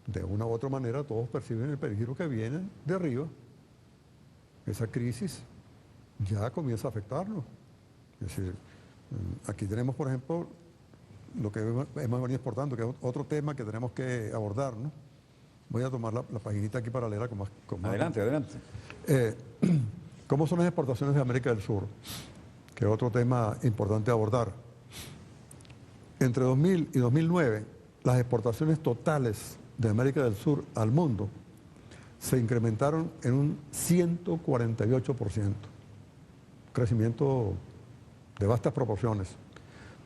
Speaker 2: de una u otra manera todos perciben el peligro que viene de arriba. Esa crisis ya comienza a afectarnos. Es decir, aquí tenemos, por ejemplo, lo que hemos venido exportando, que es otro tema que tenemos que abordar, ¿no? Voy a tomar la paginita aquí paralela con más...
Speaker 1: adelante, adelante.
Speaker 2: ¿Cómo son las exportaciones de América del Sur? Que es otro tema importante a abordar. Entre 2000 y 2009, las exportaciones totales de América del Sur al mundo se incrementaron en un 148%. Crecimiento de vastas proporciones.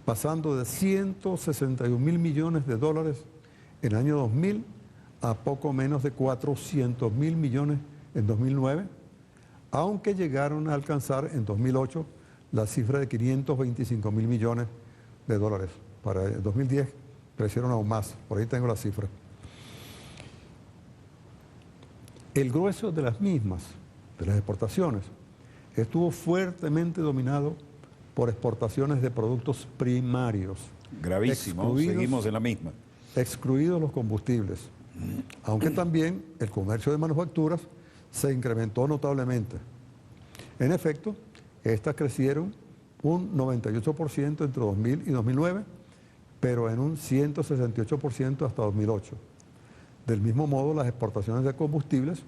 Speaker 2: pasando de 161.000 millones de dólares en el año 2000 a poco menos de 400.000 millones en 2009, aunque llegaron a alcanzar en 2008 la cifra de 525.000 millones de dólares. Para el 2010 crecieron aún más, por ahí tengo la cifra. El grueso de las mismas, de las exportaciones, estuvo fuertemente dominado por exportaciones de productos primarios.
Speaker 1: Gravísimo, seguimos en la misma.
Speaker 2: Excluidos los combustibles, aunque también el comercio de manufacturas se incrementó notablemente. En efecto, estas crecieron un 98% entre 2000 y 2009, pero en un 168% hasta 2008. Del mismo modo, las exportaciones de combustibles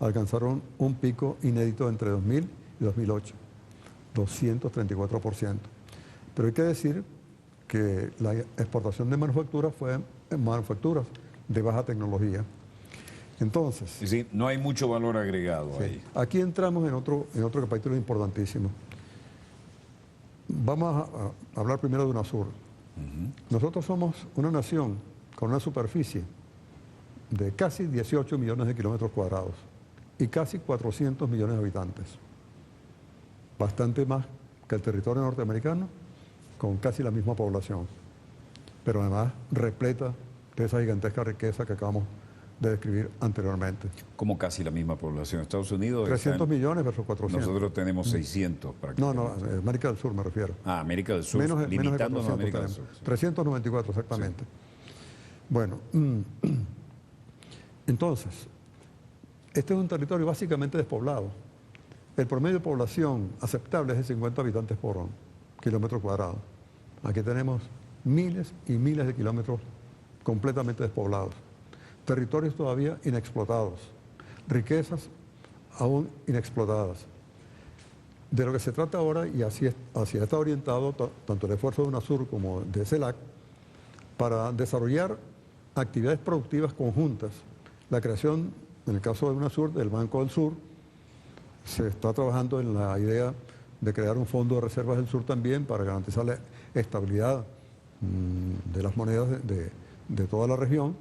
Speaker 2: alcanzaron un pico inédito entre 2000 y 2008, 234%. Pero hay que decir que la exportación de manufacturas fue en manufacturas de baja tecnología. Entonces,
Speaker 1: Es decir, no hay mucho valor agregado ahí.
Speaker 2: aquí entramos en otro capítulo importantísimo. Vamos a hablar primero de UNASUR. Nosotros somos una nación con una superficie de casi 18 millones de kilómetros cuadrados y casi 400 millones de habitantes. Bastante más que el territorio norteamericano, con casi la misma población, pero además repleta de esa gigantesca riqueza que acabamos de describir anteriormente.
Speaker 1: Como casi la misma población. Estados Unidos
Speaker 2: 300 millones versus 400.
Speaker 1: Nosotros tenemos 600
Speaker 2: No,
Speaker 1: prácticamente.
Speaker 2: América del Sur me refiero.
Speaker 1: Ah, América del Sur,
Speaker 2: Menos de
Speaker 1: limitándonos a
Speaker 2: 400
Speaker 1: América del
Speaker 2: tenemos.
Speaker 1: Sur. Sí.
Speaker 2: 394 exactamente. Bueno, entonces, este es un territorio básicamente despoblado. El promedio de población aceptable es de 50 habitantes por kilómetro cuadrado. Aquí tenemos miles y miles de kilómetros completamente despoblados. Territorios todavía inexplotados. Riquezas aún inexplotadas. De lo que se trata ahora, y así está orientado tanto el esfuerzo de UNASUR como de CELAC, para desarrollar actividades productivas conjuntas. La creación, en el caso de UNASUR, del Banco del Sur, se está trabajando en la idea de crear un fondo de reservas del sur también para garantizar la estabilidad de las monedas de toda la región.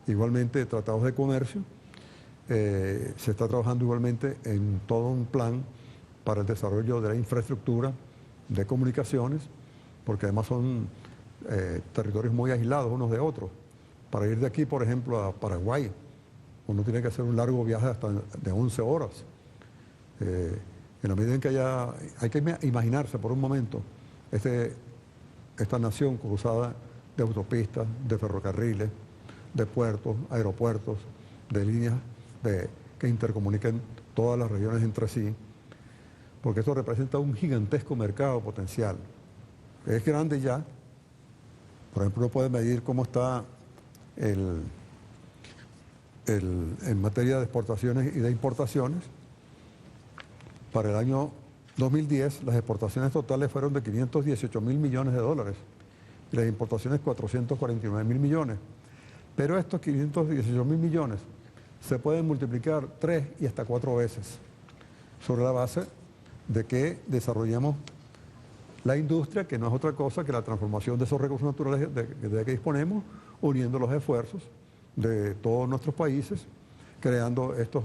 Speaker 2: Igualmente, tratados de comercio. Se está trabajando igualmente en todo un plan para el desarrollo de la infraestructura de comunicaciones, porque además son territorios muy aislados unos de otros. Para ir de aquí, por ejemplo, a Paraguay, uno tiene que hacer un largo viaje hasta de 11 horas. En la medida en que hay que imaginarse por un momento esta nación cruzada de autopistas, de ferrocarriles, de puertos, aeropuertos, de líneas que intercomuniquen todas las regiones entre sí, porque esto representa un gigantesco mercado potencial. Es grande ya. Por ejemplo, uno puede medir cómo está en materia de exportaciones y de importaciones. Para el año 2010, las exportaciones totales fueron de 518.000 millones de dólares y las importaciones 449.000 millones. Pero estos 518.000 millones se pueden multiplicar 3 y hasta 4 veces sobre la base de que desarrollemos la industria, que no es otra cosa que la transformación de esos recursos naturales de que disponemos, uniendo los esfuerzos de todos nuestros países, creando estos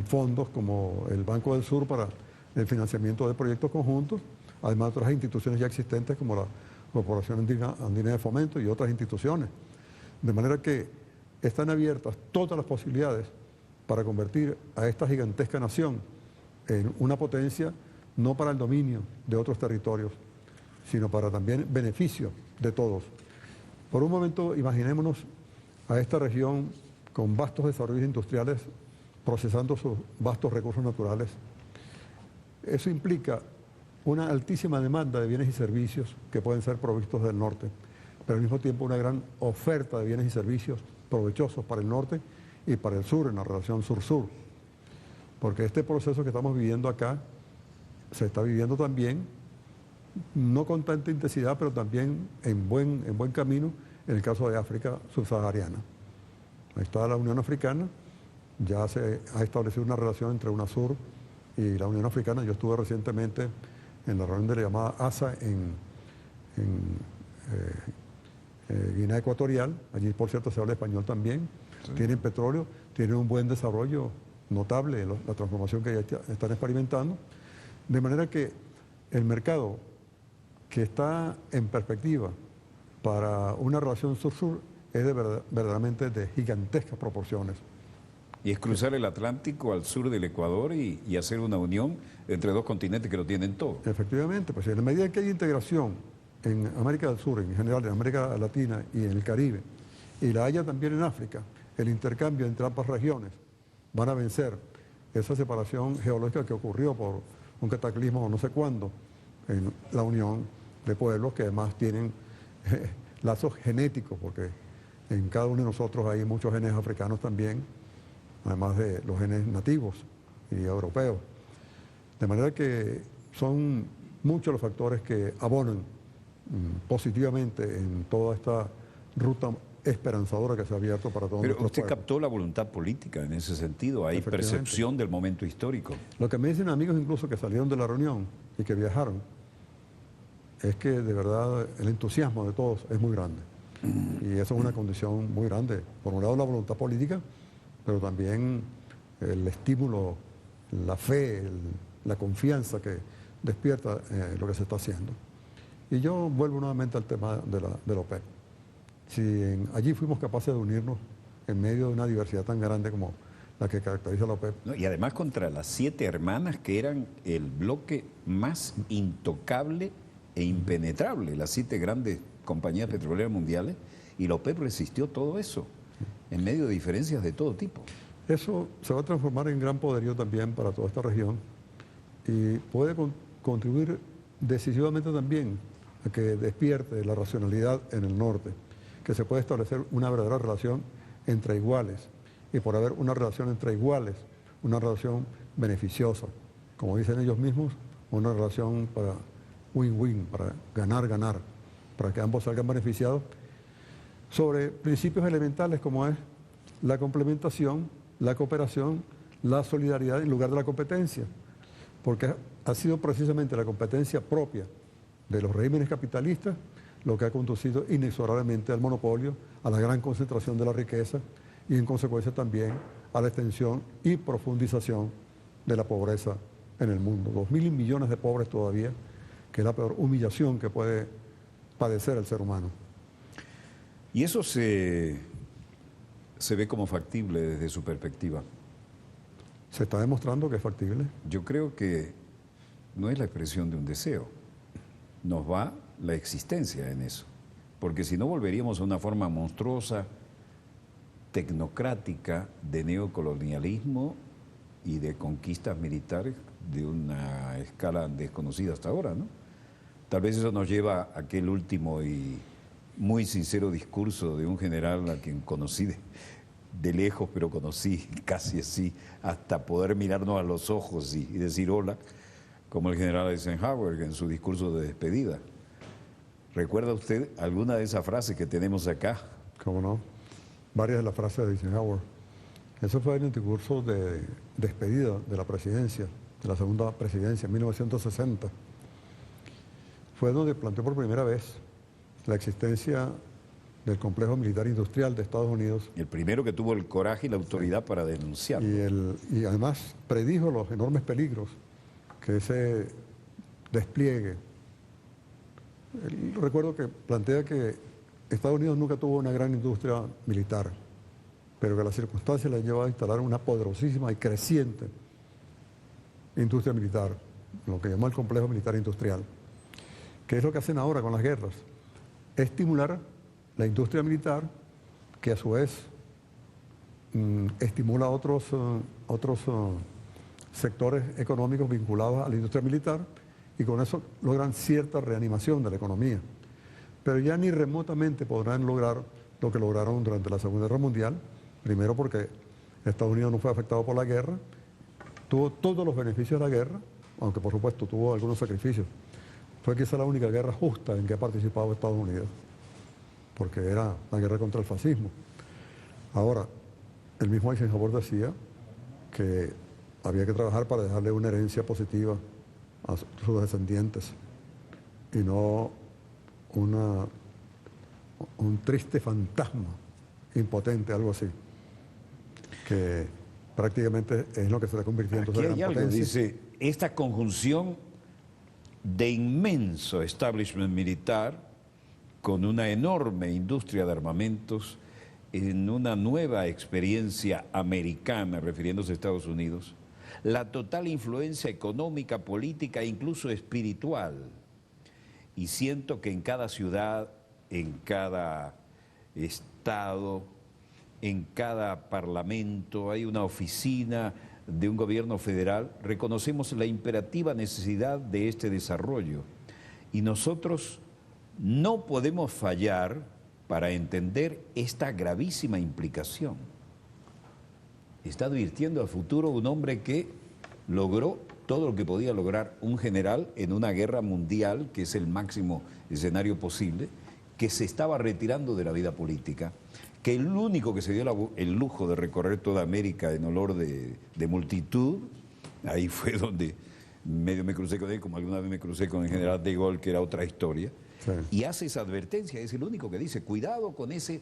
Speaker 2: fondos como el Banco del Sur para el financiamiento de proyectos conjuntos, además de otras instituciones ya existentes como la Corporación Andina de Fomento y otras instituciones. De manera que están abiertas todas las posibilidades para convertir a esta gigantesca nación en una potencia no para el dominio de otros territorios, sino para también beneficio de todos. Por un momento, imaginémonos a esta región con vastos desarrollos industriales procesando sus vastos recursos naturales. Eso implica una altísima demanda de bienes y servicios que pueden ser provistos del norte, pero al mismo tiempo una gran oferta de bienes y servicios provechosos para el norte y para el sur, en la relación sur-sur. Porque este proceso que estamos viviendo acá se está viviendo también, no con tanta intensidad, pero también en buen camino, en el caso de África subsahariana. Ahí está la Unión Africana, ya se ha establecido una relación entre UNASUR y la Unión Africana. Yo estuve recientemente en la reunión de la llamada ASA Guinea Ecuatorial, allí por cierto se habla español también, sí. Tienen petróleo, tienen un buen desarrollo notable, la transformación que ya están experimentando, de manera que el mercado que está en perspectiva para una relación sur-sur es verdaderamente de gigantescas proporciones.
Speaker 1: Y es cruzar el Atlántico al sur del Ecuador y hacer una unión entre dos continentes que lo tienen todo.
Speaker 2: Efectivamente, pues en la medida que hay integración en América del Sur, en general, en América Latina y en el Caribe, y la haya también en África, el intercambio entre ambas regiones van a vencer esa separación geológica que ocurrió por un cataclismo no sé cuándo en la unión de pueblos que además tienen lazos genéticos, porque en cada uno de nosotros hay muchos genes africanos también, además de los genes nativos y europeos. De manera que son muchos los factores que abonan positivamente en toda esta ruta esperanzadora que se ha abierto para todos
Speaker 1: Pero
Speaker 2: nuestros
Speaker 1: usted
Speaker 2: pueblos.
Speaker 1: captó la voluntad política en ese sentido, hay percepción del momento histórico.
Speaker 2: Lo que me dicen amigos incluso que salieron de la reunión y que viajaron, es que de verdad el entusiasmo de todos es muy grande. Y eso es una condición muy grande. Por un lado la voluntad política, pero también el estímulo, la fe, la confianza que despierta lo que se está haciendo. Y yo vuelvo nuevamente al tema de la OPEP. Si allí fuimos capaces de unirnos en medio de una diversidad tan grande como la que caracteriza la OPEP.
Speaker 1: No, y además contra las 7 hermanas que eran el bloque más intocable e impenetrable, las 7 grandes compañías petroleras mundiales, y la OPEP resistió todo eso, en medio de diferencias de todo tipo.
Speaker 2: Eso se va a transformar en gran poderío también para toda esta región y puede contribuir decisivamente también a que despierte la racionalidad en el norte, que se puede establecer una verdadera relación entre iguales, y por haber una relación entre iguales, una relación beneficiosa, como dicen ellos mismos, una relación para win-win, para ganar-ganar, para que ambos salgan beneficiados, sobre principios elementales como es la complementación, la cooperación, la solidaridad en lugar de la competencia, porque ha sido precisamente la competencia propia de los regímenes capitalistas lo que ha conducido inexorablemente al monopolio, a la gran concentración de la riqueza y en consecuencia también a la extensión y profundización de la pobreza en el mundo. 2.000 millones de pobres todavía, que es la peor humillación que puede padecer el ser humano.
Speaker 1: Y eso se ve como factible desde su perspectiva.
Speaker 2: Se está demostrando que es factible.
Speaker 1: Yo creo que no es la expresión de un deseo, nos va la existencia en eso, porque si no volveríamos a una forma monstruosa, tecnocrática de neocolonialismo y de conquistas militares de una escala desconocida hasta ahora, ¿no? Tal vez eso nos lleva a aquel último y muy sincero discurso de un general a quien conocí de lejos, pero conocí casi así, hasta poder mirarnos a los ojos y decir hola, como el general Eisenhower en su discurso de despedida. ¿Recuerda usted alguna de esas frases que tenemos acá?
Speaker 2: ¿Cómo no? Varias de las frases de Eisenhower. Eso fue en el discurso de despedida de la presidencia, de la segunda presidencia, en 1960. Fue donde planteó por primera vez la existencia del complejo militar industrial de Estados Unidos.
Speaker 1: El primero que tuvo el coraje y la autoridad, sí, para denunciarlo.
Speaker 2: Y además predijo los enormes peligros que ese despliegue. Recuerdo que plantea que Estados Unidos nunca tuvo una gran industria militar, pero que las circunstancias le han llevado a instalar una poderosísima y creciente industria militar, lo que llamó el complejo militar industrial. ¿Qué es lo que hacen ahora con las guerras? Estimular la industria militar, que a su vez estimula otros sectores económicos vinculados a la industria militar, y con eso logran cierta reanimación de la economía. Pero ya ni remotamente podrán lograr lo que lograron durante la Segunda Guerra Mundial, primero porque Estados Unidos no fue afectado por la guerra, tuvo todos los beneficios de la guerra, aunque por supuesto tuvo algunos sacrificios. Fue quizá la única guerra justa en que ha participado Estados Unidos, porque era la guerra contra el fascismo. Ahora, el mismo Eisenhower decía que había que trabajar para dejarle una herencia positiva a sus descendientes y no un triste fantasma impotente, algo así, que prácticamente es lo que se está convirtiendo en
Speaker 1: Aquí
Speaker 2: gran
Speaker 1: hay algo,
Speaker 2: potencia.
Speaker 1: dice, esta conjunción de inmenso establishment militar con una enorme industria de armamentos en una nueva experiencia americana, refiriéndose a Estados Unidos, la total influencia económica, política e incluso espiritual. Y siento que en cada ciudad, en cada estado, en cada parlamento hay una oficina de un gobierno federal, reconocemos la imperativa necesidad de este desarrollo. Y nosotros no podemos fallar para entender esta gravísima implicación. Está advirtiendo a futuro un hombre que logró todo lo que podía lograr un general en una guerra mundial, que es el máximo escenario posible, que se estaba retirando de la vida política, que el único que se dio el lujo de recorrer toda América en olor de multitud, ahí fue donde medio me crucé con él, como alguna vez me crucé con el general de Gaulle, que era otra historia, sí. Y hace esa advertencia, es el único que dice, cuidado con ese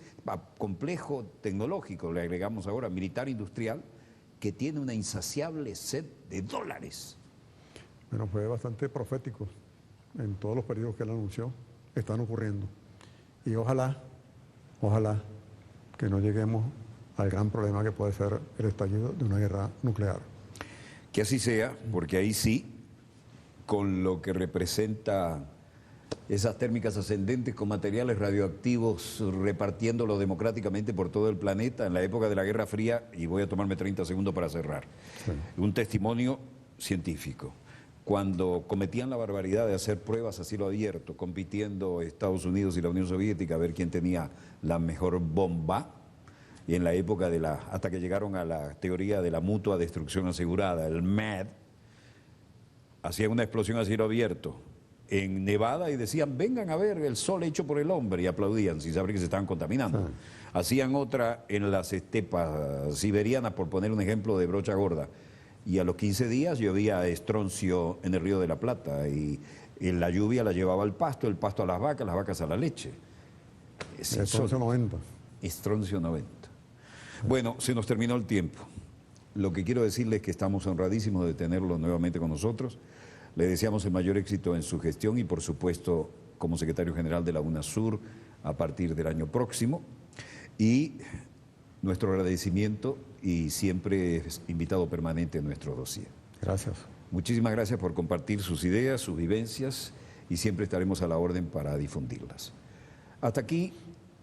Speaker 1: complejo tecnológico, le agregamos ahora, militar industrial, que tiene una insaciable sed de dólares.
Speaker 2: Bueno, fue bastante profético en todos los periodos que él anunció, están ocurriendo. Y ojalá que no lleguemos al gran problema que puede ser el estallido de una guerra nuclear.
Speaker 1: Que así sea, porque ahí sí, con lo que representa esas térmicas ascendentes con materiales radioactivos repartiéndolo democráticamente por todo el planeta en la época de la Guerra Fría, y voy a tomarme 30 segundos para cerrar. Sí. Un testimonio científico. Cuando cometían la barbaridad de hacer pruebas a cielo abierto, compitiendo Estados Unidos y la Unión Soviética a ver quién tenía la mejor bomba, y en la época hasta que llegaron a la teoría de la mutua destrucción asegurada, el MAD, hacían una explosión a cielo abierto en Nevada y decían, vengan a ver el sol hecho por el hombre, y aplaudían sin saber que se estaban contaminando. Sí. Hacían otra en las estepas siberianas, por poner un ejemplo de brocha gorda, y a los 15 días llovía estroncio en el Río de la Plata, y la lluvia la llevaba al pasto, el pasto a las vacas a la leche.
Speaker 2: Estroncio 90.
Speaker 1: Estroncio 90. Bueno, se nos terminó el tiempo. Lo que quiero decirles es que estamos honradísimos de tenerlo nuevamente con nosotros. Le deseamos el mayor éxito en su gestión y, por supuesto, como secretario general de la UNASUR a partir del año próximo. Y nuestro agradecimiento, y siempre es invitado permanente en nuestro dossier.
Speaker 2: Gracias.
Speaker 1: Muchísimas gracias por compartir sus ideas, sus vivencias, y siempre estaremos a la orden para difundirlas. Hasta aquí,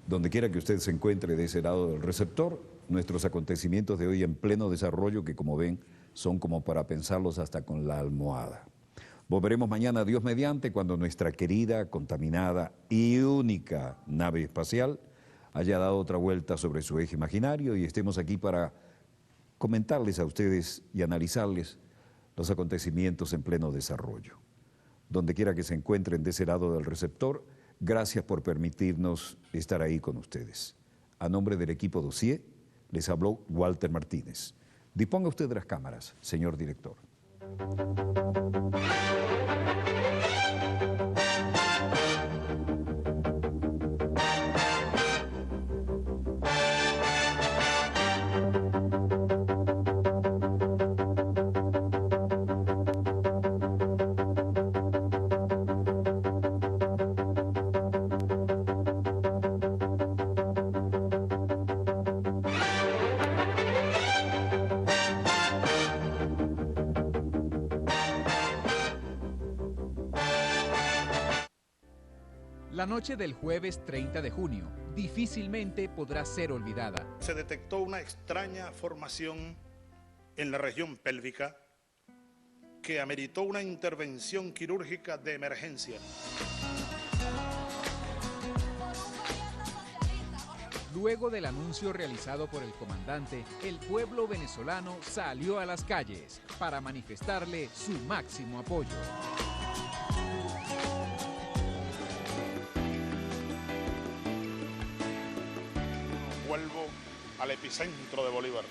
Speaker 1: donde quiera que usted se encuentre de ese lado del receptor, nuestros acontecimientos de hoy en pleno desarrollo, que como ven son como para pensarlos hasta con la almohada. Volveremos mañana, Dios mediante, cuando nuestra querida, contaminada y única nave espacial haya dado otra vuelta sobre su eje imaginario y estemos aquí para comentarles a ustedes y analizarles los acontecimientos en pleno desarrollo. Donde quiera que se encuentren de ese lado del receptor, gracias por permitirnos estar ahí con ustedes. A nombre del equipo Dossier, les habló Walter Martínez. Disponga usted de las cámaras, señor director.
Speaker 8: La noche del jueves 30 de junio difícilmente podrá ser olvidada.
Speaker 9: Se detectó una extraña formación en la región pélvica que ameritó una intervención quirúrgica de emergencia.
Speaker 8: Luego del anuncio realizado por el comandante, el pueblo venezolano salió a las calles para manifestarle su máximo apoyo.
Speaker 9: Vuelvo al epicentro de Bolívar.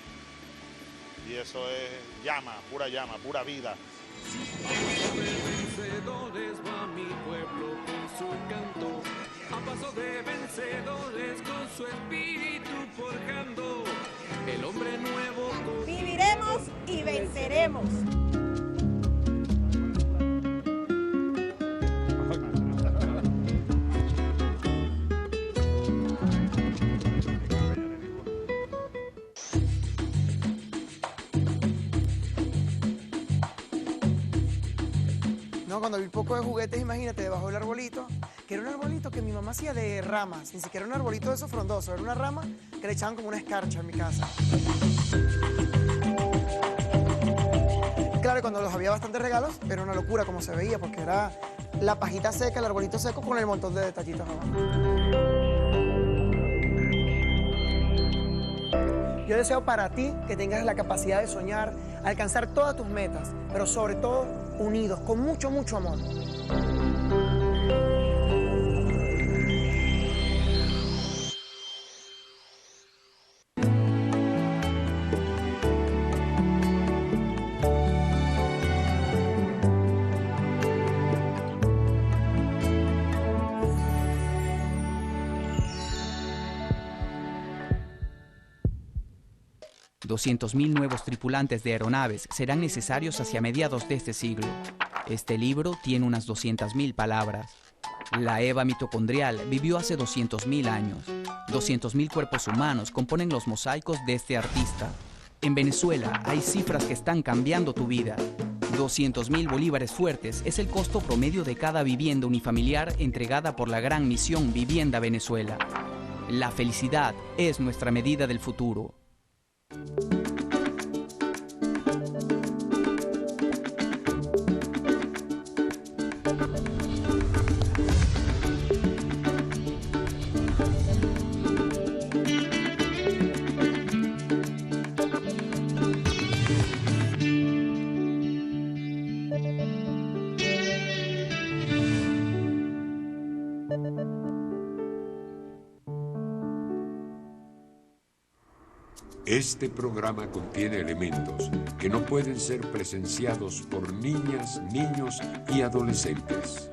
Speaker 9: Y eso es llama, pura vida.
Speaker 10: Vencedores va mi pueblo con su canto. paso de vencedores con su espíritu forjando el hombre nuevo.
Speaker 11: Viviremos y venceremos.
Speaker 12: No, cuando vi un poco de juguetes, imagínate, debajo del arbolito, que era un arbolito que mi mamá hacía de ramas, ni siquiera un arbolito de esos frondosos, era una rama que le echaban como una escarcha en mi casa. Claro, cuando los había bastantes regalos, era una locura como se veía, porque era la pajita seca, el arbolito seco con el montón de detallitos abajo. Yo deseo para ti que tengas la capacidad de soñar, alcanzar todas tus metas, pero sobre todo unidos, con mucho, mucho amor.
Speaker 13: $200.000 nuevos tripulantes de aeronaves serán necesarios hacia mediados de este siglo. Este libro tiene unas 200.000 palabras. La Eva mitocondrial vivió hace 200.000 años. 200.000 cuerpos humanos componen los mosaicos de este artista. En Venezuela hay cifras que están cambiando tu vida. 200.000 bolívares fuertes es el costo promedio de cada vivienda unifamiliar entregada por la gran misión Vivienda Venezuela. La felicidad es nuestra medida del futuro.
Speaker 14: Este programa contiene elementos que no pueden ser presenciados por niñas, niños y adolescentes.